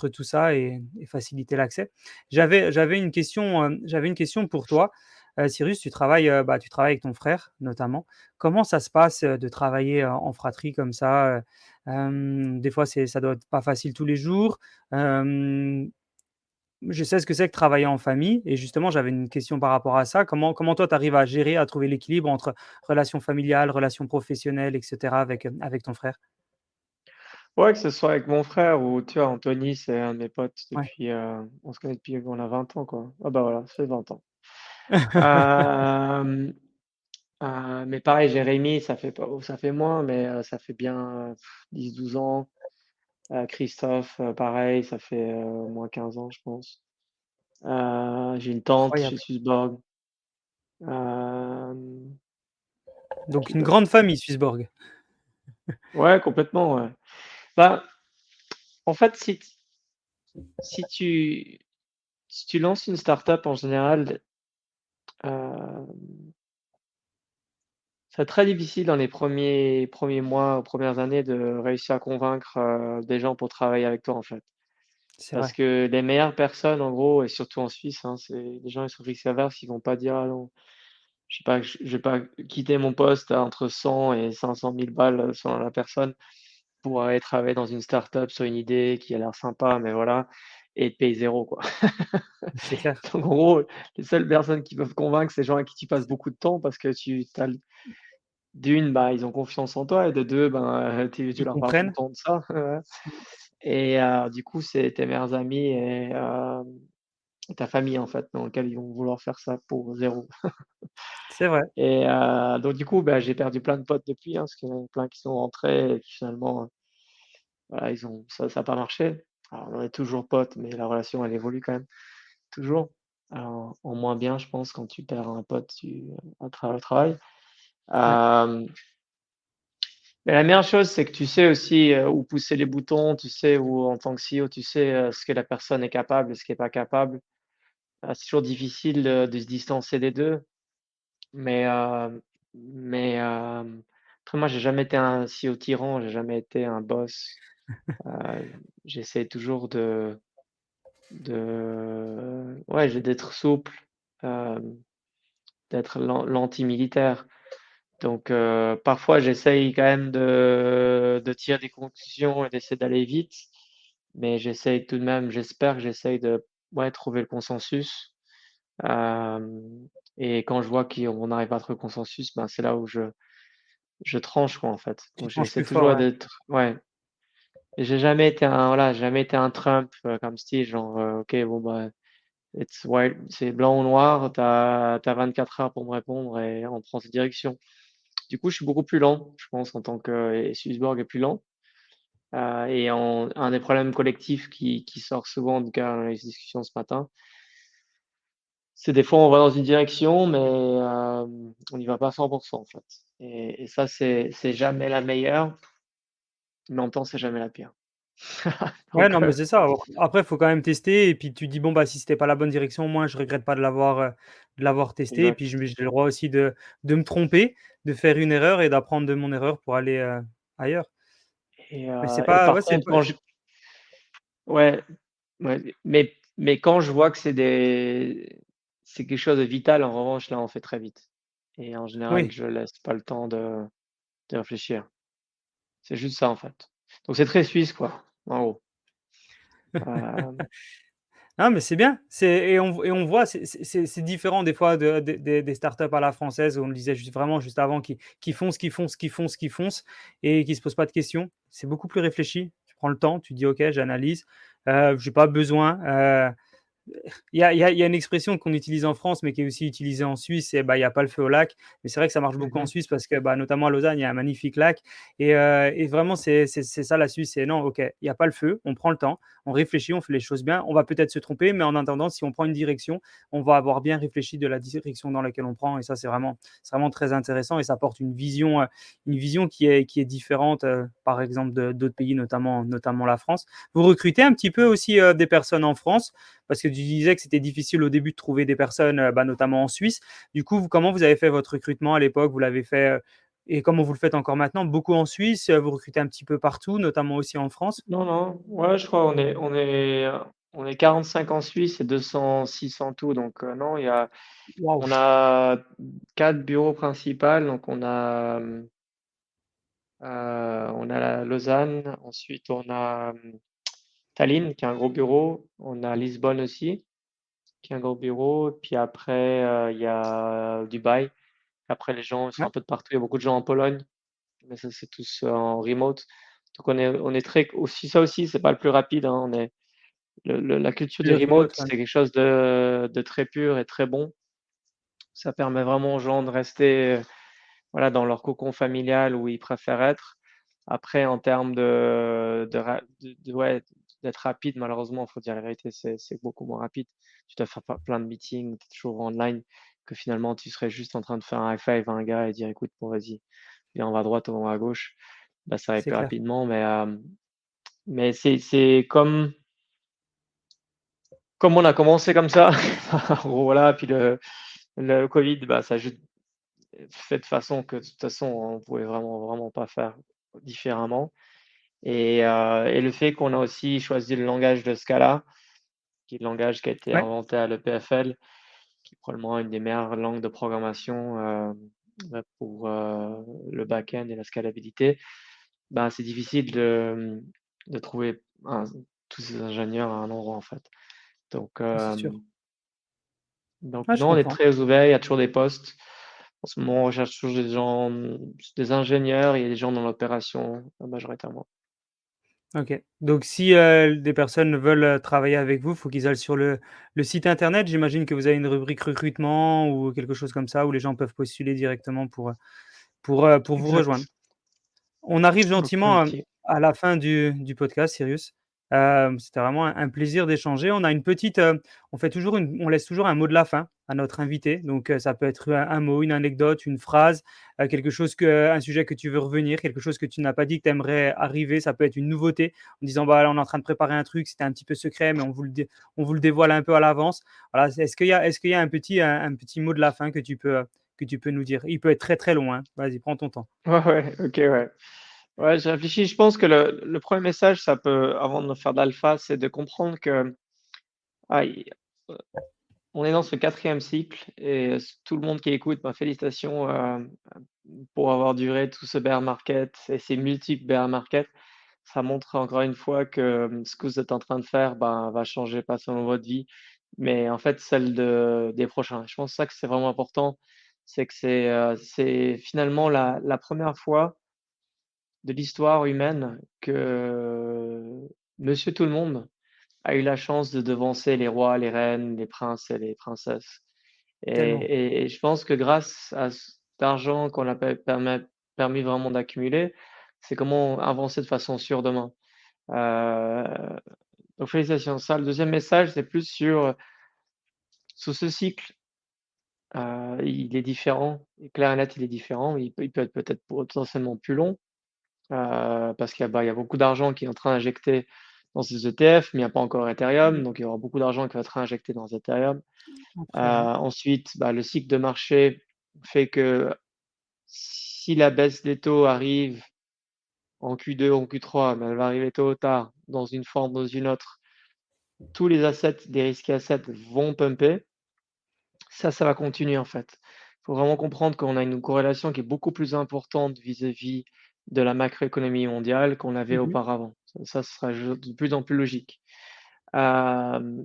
tout ça et faciliter l'accès. J'avais une question pour toi. Cyrus, tu travailles avec ton frère notamment. Comment ça se passe de travailler en fratrie comme ça? Des fois, ça doit être pas facile tous les jours. Euh, je sais ce que c'est que travailler en famille et justement, j'avais une question par rapport à ça. Comment toi, tu arrives à gérer, à trouver l'équilibre entre relations familiales, relations professionnelles, etc. avec ton frère? Ouais, que ce soit avec mon frère ou tu vois, Anthony, c'est un de mes potes Ouais. depuis, on se connaît depuis qu'on a 20 ans, quoi. Ah bah voilà, ça fait 20 ans. Euh, mais pareil, Jérémy, ça fait moins, mais ça fait bien 10-12 ans. Christophe, pareil, ça fait au moins 15 ans, je pense. J'ai une tante chez Incroyable. Swissborg. Euh, Donc qui une d'autre? grande famille, Swissborg. Ouais, complètement, ouais. Bah, en fait, si tu, si tu lances une startup en général, euh, c'est très difficile dans les premiers mois, aux premières années de réussir à convaincre des gens pour travailler avec toi, en fait. C'est Parce vrai. que les meilleures personnes, en gros, et surtout en Suisse, hein, c'est les gens, ils sont risk-averses, ils vont pas dire, ah non, je sais pas, je vais pas quitter mon poste à entre 100 et 500 000 balles selon la personne pour aller travailler dans une startup sur une idée qui a l'air sympa, mais voilà, et te payer zéro, quoi. C'est clair. Donc, en gros, les seules personnes qui peuvent convaincre, c'est les gens à qui tu passes beaucoup de temps parce que d'une, bah, ils ont confiance en toi et de deux, ben, tu Ils leur parles tout le comprennent. temps de ça. Et du coup, c'est tes meilleurs amis et ta famille, en fait, dans lequel ils vont vouloir faire ça pour zéro. C'est vrai. Et donc du coup, bah, j'ai perdu plein de potes depuis, hein, parce qu'il y en a plein qui sont rentrés et qui finalement, voilà, ça a pas marché. Alors on est toujours potes, mais la relation, elle évolue quand même, toujours. Alors en moins bien, je pense, quand tu perds un pote à travers le travail. Ouais. Hem, mais la meilleure chose, c'est que tu sais aussi, où pousser les boutons, tu sais où en tant que CEO, tu sais, ce que la personne est capable et ce qui est pas capable. C'est toujours difficile, de se distancer des 2. Mais, après moi j'ai jamais été un CEO tyran, j'ai jamais été un boss. J'essaie toujours d'être souple, hem, d'être l'anti-militaire. Donc, parfois j'essaye quand même de tirer des conclusions et d'essayer d'aller vite, mais j'essaye tout de même, j'espère que j'essaye de, ouais, trouver le consensus. Et quand je vois qu'on n'arrive pas à trouver le consensus, ben, c'est là où je tranche, quoi, en fait. Tu Donc tranches j'essaie plus fort, toujours ouais. d'être, ouais. Et j'ai jamais été un, voilà, j'ai jamais été un Trump comme style, genre, ok, bon bah, c'est blanc ou noir, t'as 24 heures pour me répondre et on prend cette direction. Du coup, je suis beaucoup plus lent, je pense, en tant que et Swissborg est plus lent. Et un des problèmes collectifs qui sort souvent, en tout cas dans les discussions ce matin, c'est des fois on va dans une direction, mais on n'y va pas 100% en fait. Et ça, c'est jamais la meilleure, mais en même temps, c'est jamais la pire. Ouais, Donc, non, mais c'est ça. Après, il faut quand même tester et puis tu dis: «Bon, bah, si c'était pas la bonne direction, au moins je regrette pas de l'avoir testé» et puis exact. j'ai le droit aussi de me tromper, de faire une erreur et d'apprendre de mon erreur pour aller, ailleurs. Et, Mais c'est euh, et pas par ouais, c'est contre, pas ouais, ouais, mais quand je vois que c'est quelque chose de vital, en revanche, là, on fait très vite. Et en général, oui. je laisse pas le temps de réfléchir. C'est juste ça, en fait. Donc, c'est très suisse, quoi, en gros. Euh, Non, mais c'est bien. On voit, c'est différent des fois des startups à la française où on le disait juste avant qui foncent, qui foncent, qui foncent, qui foncent et qui se posent pas de questions. C'est beaucoup plus réfléchi. Tu prends le temps, tu dis: «OK, j'analyse, j'ai pas besoin», il y a une expression qu'on utilise en France, mais qui est aussi utilisée en Suisse, c'est bah, il n'y a pas le feu au lac. Mais c'est vrai que ça marche beaucoup en mhm. Suisse parce que, bah, notamment à Lausanne, il y a un magnifique lac. Et vraiment, c'est ça la Suisse. C'est non, OK, il n'y a pas le feu, on prend le temps, on réfléchit, on fait les choses bien. On va peut-être se tromper, mais en attendant, si on prend une direction, on va avoir bien réfléchi de la direction dans laquelle on prend. Et ça, c'est vraiment très intéressant et ça apporte une vision qui est différente, par exemple, d'autres pays, notamment la France. Vous recrutez un petit peu aussi des personnes en France parce que tu disais que c'était difficile au début de trouver des personnes, bah, notamment en Suisse. Du coup, comment vous avez fait votre recrutement à l'époque? Vous l'avez fait et comment vous le faites encore maintenant? Beaucoup en Suisse, vous recrutez un petit peu partout, notamment aussi en France? Non, non, ouais, je crois on est 45 en Suisse et 206 en tout. Donc, non, Waouh! on a 4 bureaux principaux. Donc, on a la Lausanne, ensuite on a Tallinn, qui est un gros bureau. On a Lisbonne aussi, qui est un gros bureau. Puis après, il y a Dubaï. Après, les gens ils sont Ouais, un peu de partout. Il y a beaucoup de gens en Pologne, mais ça, c'est tous en remote. Donc, on est très aussi, ça aussi, c'est pas le plus rapide, hein. La culture du le remote, remote, ouais. c'est quelque chose de très pur et très bon. Ça permet vraiment aux gens de rester, voilà, dans leur cocon familial où ils préfèrent être. Après, en termes ouais, d'être rapide, malheureusement, il faut dire la vérité, c'est beaucoup moins rapide. Tu dois faire plein de meetings, tu es toujours online, que finalement, tu serais juste en train de faire un high five à un gars et dire, écoute, bon, vas-y, viens, on va à droite, on va à gauche. Bah, ça va C'est plus clair. rapidement, mais c'est comme on a commencé comme ça. En gros, voilà. Puis le Covid, bah, ça a juste fait de façon que de toute façon, on pouvait vraiment, vraiment pas faire différemment. Et le fait qu'on a aussi choisi le langage de Scala, qui est le langage qui a été Ouais, inventé à l'EPFL, qui est probablement une des meilleures langues de programmation pour le back-end et la scalabilité, ben, c'est difficile de trouver tous ces ingénieurs à un endroit en fait. Donc, c'est euh, sûr. donc Ouais, je non, on est comprends. très ouvert, il y a toujours des postes. En ce moment, on recherche toujours des gens, des ingénieurs, il y a des gens dans l'opération majoritairement. OK. Donc si, des personnes veulent, travailler avec vous, il faut qu'ils aillent sur le site internet. J'imagine que vous avez une rubrique recrutement ou quelque chose comme ça où les gens peuvent postuler directement pour vous rejoindre. Exact. On arrive gentiment, Ok. à la fin du podcast, Cyrus. C'était vraiment un plaisir d'échanger. On laisse toujours un mot de la fin à notre invité. Donc, ça peut être un mot, une anecdote, une phrase, un sujet que tu veux revenir, quelque chose que tu n'as pas dit que tu aimerais arriver. Ça peut être une nouveauté en disant: «Bah, là, on est en train de préparer un truc, c'était un petit peu secret, mais on vous le dévoile un peu à l'avance». Voilà, est-ce qu'il y a un petit mot de la fin que tu peux nous dire? Il peut être très, très long, hein. Vas-y, prends ton temps. Ouais, ouais, ok, ouais. Ouais, j'ai réfléchi. Je pense que le premier message, ça peut, avant de faire de l'alpha, c'est de comprendre que ah, euh, on est dans ce quatrième cycle et tout le monde qui écoute, bah, félicitations pour avoir duré tout ce bear market et ces multiples bear market. Ça montre encore une fois que ce que vous êtes en train de faire ben, va changer pas seulement votre vie, mais en fait celle des prochains. Je pense ça que c'est vraiment important, c'est que c'est finalement la première fois de l'histoire humaine que Monsieur Tout-le-Monde a eu la chance de devancer les rois, les reines, les princes et les princesses. Et, Tellement. et je pense que grâce d'argent qu'on a permis vraiment d'accumuler, c'est comment avancer de façon sûre demain. Euh, donc félicitations. Ça, le deuxième message, c'est plus sur ce cycle. Il est différent. Et clair et net, il est différent. Il peut être peut-être potentiellement plus long parce qu'il y a beaucoup d'argent qui est en train d'injecter dans ces ETF, mais il n'y a pas encore Ethereum, donc il y aura beaucoup d'argent qui va être injecté dans Ethereum. Après, ouais. Ensuite, le cycle de marché fait que si la baisse des taux arrive en Q2 ou en Q3, mais elle va arriver tôt ou tard, dans une forme ou dans une autre, tous les assets, des risqués assets vont pumper. Ça va continuer en fait. Il faut vraiment comprendre qu'on a une corrélation qui est beaucoup plus importante vis-à-vis de la macroéconomie mondiale qu'on avait Mhm. auparavant. Ça sera de plus en plus logique. Euh,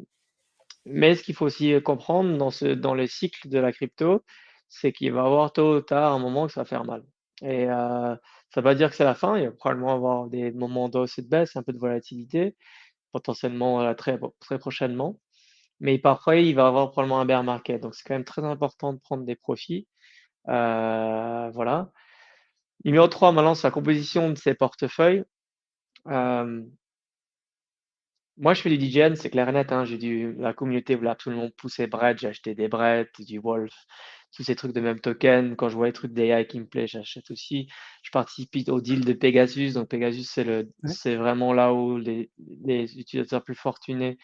mais ce qu'il faut aussi comprendre dans le cycle de la crypto, c'est qu'il va y avoir tôt ou tard un moment que ça va faire mal. Et ça ne veut pas dire que c'est la fin, il va probablement avoir des moments de hausse et de baisse, un peu de volatilité, potentiellement très, très prochainement. Mais parfois, il va y avoir probablement un bear market. Donc, c'est quand même très important de prendre des profits. Voilà. Numéro 3, maintenant, c'est la composition de ses portefeuilles. Euh, Moi, je fais du DJN, c'est clair et net, hein. La communauté voulait absolument pousser Bread. J'ai acheté des Bread, du Wolf, tous ces trucs de même token. Quand je vois les trucs d'AI qui me plaît, j'achète aussi. Je participe au deal de Pegasus. Donc, Pegasus, Ouais. c'est vraiment là où les utilisateurs plus fortunés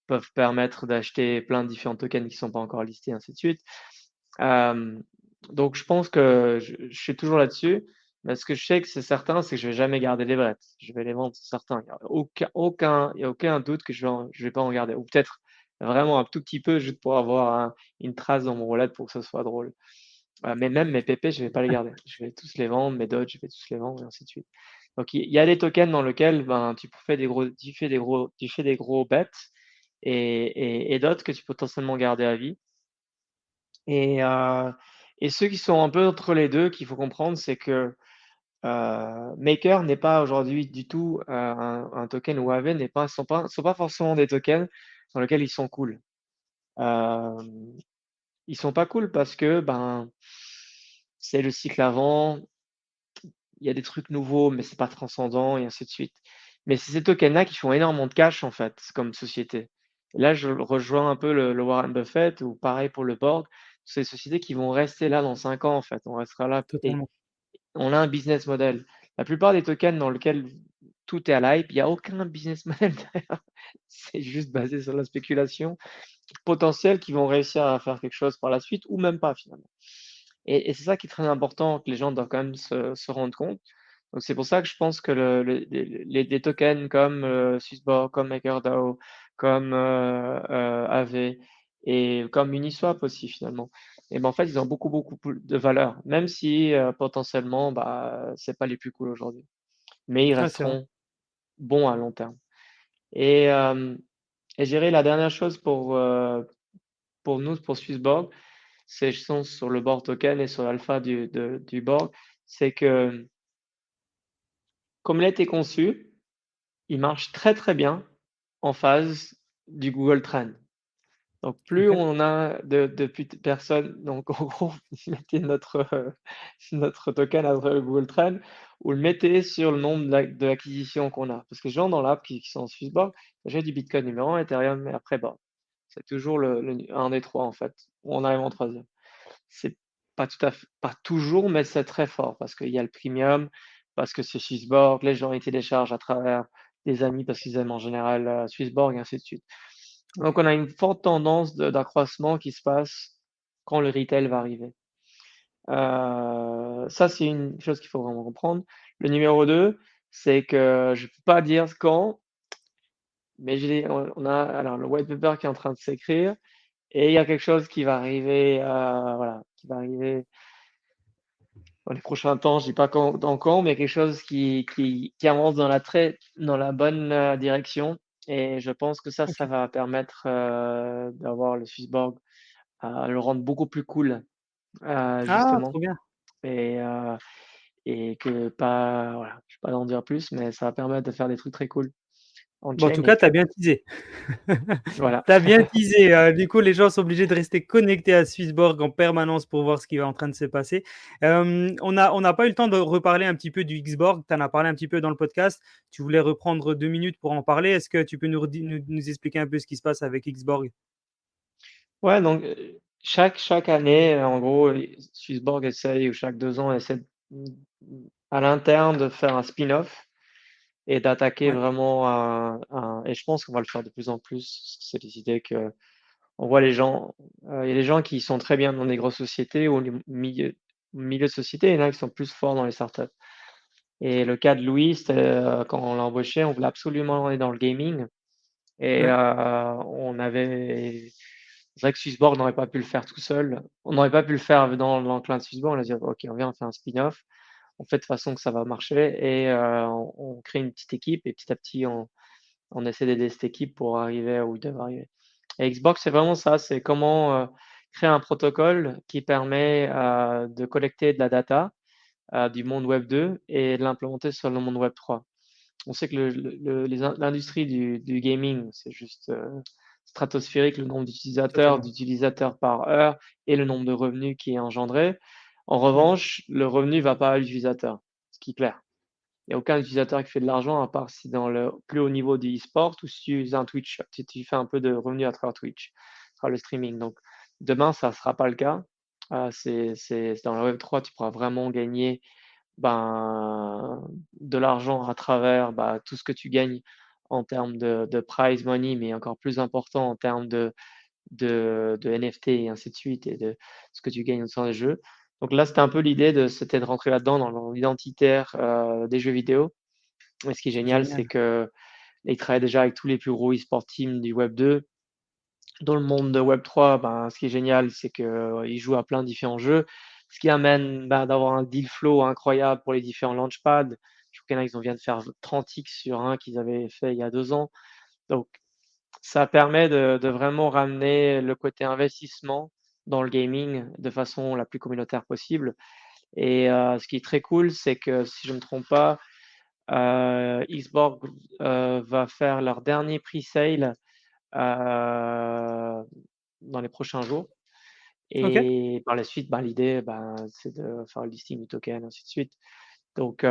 peuvent permettre d'acheter plein de différents tokens qui ne sont pas encore listés, ainsi de suite. Euh, donc, je pense que je suis toujours là-dessus. Mais ce que je sais que c'est certain, c'est que je vais jamais garder les brettes. Je vais les vendre, c'est certain. Il y a aucun doute que je vais pas en garder. Ou peut-être vraiment un tout petit peu, juste pour avoir une trace dans mon wallet pour que ce soit drôle. Mais même mes PP, je vais pas les garder. Je vais tous les vendre, mes Dodge, je vais tous les vendre, et ainsi de suite. Donc, il y a des tokens dans lesquels tu fais des gros bets et d'autres que tu peux potentiellement garder à vie. Et, euh, et ceux qui sont un peu entre les deux, qu'il faut comprendre, c'est que Maker n'est pas aujourd'hui du tout un token ou Aave sont pas forcément des tokens dans lesquels ils sont cool. Euh, Ils sont pas cool parce que c'est le cycle avant, il y a des trucs nouveaux, mais c'est pas transcendant et ainsi de suite. Mais c'est ces tokens-là qui font énormément de cash en fait, comme société. Et là, je rejoins un peu le Warren Buffett ou pareil pour le board. C'est des sociétés qui vont rester là dans 5 ans en fait. On restera là et Totalement. on a un business model. La plupart des tokens dans lesquels tout est à l'hype, il n'y a aucun business model derrière. C'est juste basé sur la spéculation potentielle qui vont réussir à faire quelque chose par la suite ou même pas finalement. Et c'est ça qui est très important que les gens doivent quand même se rendre compte. Donc c'est pour ça que je pense que les tokens comme Swissborg, comme MakerDAO, comme Aave et comme Uniswap aussi finalement, et ben en fait ils ont beaucoup plus de valeur, même si potentiellement c'est pas les plus cool aujourd'hui, mais ils Ouais, c'est vrai. resteront bons à long terme. Et, euh, et je dirais la dernière chose pour nous, pour Swissborg, c'est je sens sur le board token et sur l'alpha du board, c'est que comme il a été conçu, il marche très très bien en phase du Google Trend. Donc plus Ok. on a de personnes, donc en gros, mettez notre token à travers le Google Trend ou le mettez sur le nombre de l'acquisition qu'on a. Parce que les gens dans l'app qui sont en Swissborg, j'ai du Bitcoin numéro 1, Ethereum, et après, c'est toujours un des trois en fait. On arrive en troisième. C'est pas tout à fait, pas toujours, mais c'est très fort parce qu'il y a le premium, parce que c'est Swissborg, les gens ils téléchargent à travers des amis parce qu'ils aiment en général Swissborg et ainsi de suite. Ok. Donc on a une forte tendance d'accroissement qui se passe quand le retail va arriver. Ça, c'est une chose qu'il faut vraiment comprendre. Le numéro 2, c'est que je ne peux pas dire quand, mais on a alors le white paper qui est en train de s'écrire et il y a quelque chose qui va arriver, voilà, qui va arriver dans les prochains temps, je dis pas quand, mais quelque chose qui avance dans la bonne direction. Et je pense que ça Ok. va permettre d'avoir le Swissborg, le rendre beaucoup plus cool, Ah, justement. trop bien. Et, euh, et que pas, voilà, je vais pas en dire plus, mais ça va permettre de faire des trucs très cool. Bon, en on-chain tout et cas, tu as que bien teasé. voilà. Tu as bien teasé. Du coup, les gens sont obligés de rester connectés à Swissborg en permanence pour voir ce qui est en train de se passer. On n'a pas eu le temps de reparler un petit peu du Xborg. Tu en as parlé un petit peu dans le podcast. Tu voulais reprendre 2 minutes pour en parler. Est-ce que tu peux nous expliquer un peu ce qui se passe avec Xborg? Ouais, donc chaque année, en gros, Swissborg essaye, ou chaque 2 ans, essaie à l'interne de faire un spin-off et d'attaquer Ouais, vraiment et je pense qu'on va le faire de plus en plus. C'est des idées que on voit les gens, il y a des gens qui sont très bien dans des grosses sociétés ou au milieu de société, il y en a qui sont plus forts dans les startups. Et le cas de Louis, c'était, quand on l'a embauché, on voulait absolument aller dans le gaming et ouais, on avait c'est vrai que Swissborg n'aurait pas pu le faire tout seul. On n'aurait pas pu le faire dans l'enclin de Swissborg. On a dit: «OK, on vient, on fait un spin-off. On fait de façon que ça va marcher et on crée une petite équipe et petit à petit on essaie d'aider cette équipe pour arriver où ils doivent arriver». Et Xbox, c'est vraiment ça, c'est comment, créer un protocole qui permet, de collecter de la data, du monde web 2 et de l'implémenter sur le monde web 3. On sait que l'industrie du gaming, c'est juste stratosphérique, le nombre totalement. d'utilisateurs par heure et le nombre de revenus qui est engendré. En Mm. revanche, le revenu va pas à l'utilisateur, ce qui est clair. Il n'y a aucun utilisateur qui fait de l'argent à part si dans le plus haut niveau du e-sport ou si tu utilises un Twitch, si tu fais un peu de revenus à travers Twitch, à travers le streaming. Donc demain, ça ne sera pas le cas. C'est dans le Web3, tu pourras vraiment gagner ben, de l'argent à travers tout ce que tu gagnes en termes de prize money, mais encore plus important en termes de NFT et ainsi de suite, et de ce que tu gagnes au sein des jeux. Donc là, c'était un peu l'idée c'était de rentrer là-dedans dans l'identitaire des jeux vidéo. Et ce qui est génial, c'est Génial. que ils travaillent déjà avec tous les plus gros e-sport teams du Web 2. Dans le monde de Web 3, ben, ce qui est génial, c'est qu'ils jouent à plein de différents jeux, ce qui amène d'avoir un deal flow incroyable pour les différents launchpads. Je crois qu'il y en a, ils viennent de faire 30x sur un qu'ils avaient fait il y a 2 ans. Donc, ça permet de vraiment ramener le côté investissement dans le gaming de façon la plus communautaire possible. Et ce qui est très cool, c'est que si je ne me trompe pas, Xborg va faire leur dernier pre-sale dans les prochains jours. Ok. Et par la suite, l'idée, c'est de faire le listing du token, ainsi de suite. Donc,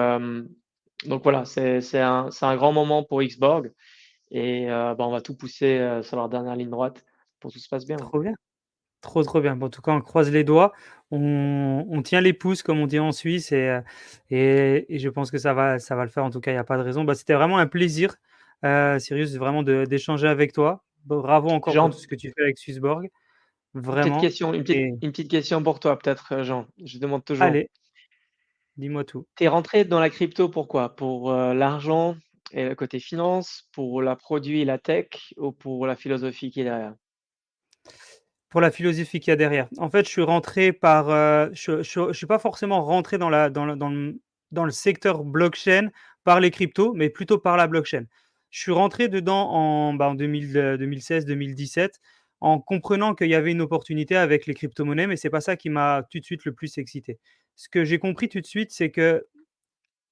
voilà, c'est un grand moment pour Xborg. Et on va tout pousser sur leur dernière ligne droite pour que tout se passe bien. Trop bien. Trop, trop bien. Bon, en tout cas, on croise les doigts, on tient les pouces, comme on dit en Suisse, et je pense que ça va le faire. En tout cas, il n'y a pas de raison. Bah, c'était vraiment un plaisir, Cyrus, vraiment d'échanger avec toi. Bravo encore pour tout Jean, ce que tu fais avec Swissborg, petite vraiment. question, Et une petite question pour toi, peut-être, Jean. Je demande toujours. allez, dis-moi tout. Tu es rentré dans la crypto pourquoi? Pour l'argent et le côté finance, pour la produit et la tech, ou pour la philosophie qui est derrière? Pour la philosophie qu'il y a derrière. En fait, je suis rentré par, je suis pas forcément rentré dans le secteur blockchain par les cryptos, mais plutôt par la blockchain. Je suis rentré dedans en 2016-2017 en comprenant qu'il y avait une opportunité avec les crypto-monnaies, mais c'est pas ça qui m'a tout de suite le plus excité. Ce que j'ai compris tout de suite, c'est que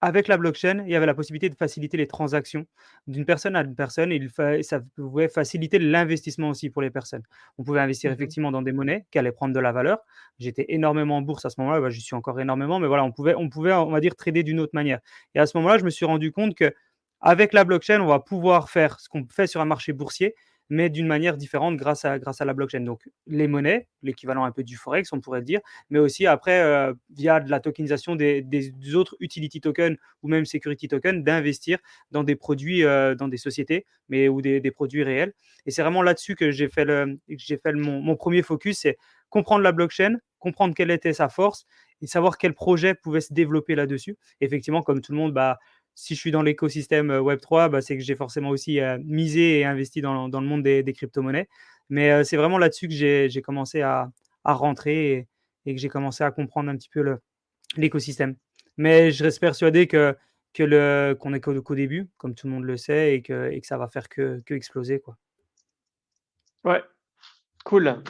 avec la blockchain, il y avait la possibilité de faciliter les transactions d'une personne à une personne, et ça pouvait faciliter l'investissement aussi pour les personnes. On pouvait investir Mmh. effectivement dans des monnaies qui allaient prendre de la valeur. J'étais énormément en bourse à ce moment-là, j'y suis encore énormément, mais voilà, on pouvait, on va dire, trader d'une autre manière. Et à ce moment-là, je me suis rendu compte qu'avec la blockchain, on va pouvoir faire ce qu'on fait sur un marché boursier, mais d'une manière différente grâce à la blockchain. Donc les monnaies, l'équivalent un peu du forex, on pourrait dire, mais aussi après, via de la tokenisation des autres utility tokens ou même security tokens, d'investir dans des produits, dans des sociétés, mais ou des produits réels. Et c'est vraiment là-dessus que mon premier focus, c'est comprendre la blockchain, comprendre quelle était sa force et savoir quel projet pouvait se développer là-dessus. Effectivement, comme tout le monde, si je suis dans l'écosystème Web3, c'est que j'ai forcément aussi misé et investi dans le monde des crypto-monnaies. Mais c'est vraiment là-dessus que j'ai commencé à rentrer, et que j'ai commencé à comprendre un petit peu l'écosystème. Mais je reste persuadé qu'on est qu'au début, comme tout le monde le sait, et que ça va faire que exploser, quoi. Ouais, cool.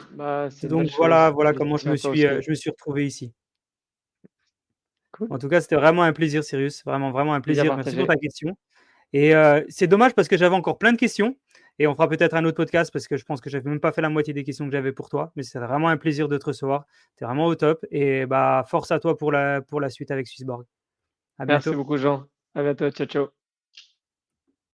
C'est une Donc belle voilà, chose. voilà comment je Félicitations me à toi suis, aussi. je me suis retrouvé ici. Cool. En tout cas, c'était vraiment un plaisir, Cyrus. Vraiment, vraiment un Plaisir plaisir. Merci pour partagé. ta question. Et c'est dommage parce que j'avais encore plein de questions. Et on fera peut-être un autre podcast parce que je pense que je n'avais même pas fait la moitié des questions que j'avais pour toi. Mais c'est vraiment un plaisir de te recevoir. Tu es vraiment au top. Et bah, force à toi pour la suite avec Swissborg. À Merci bientôt. beaucoup, Jean. À bientôt. Ciao, ciao.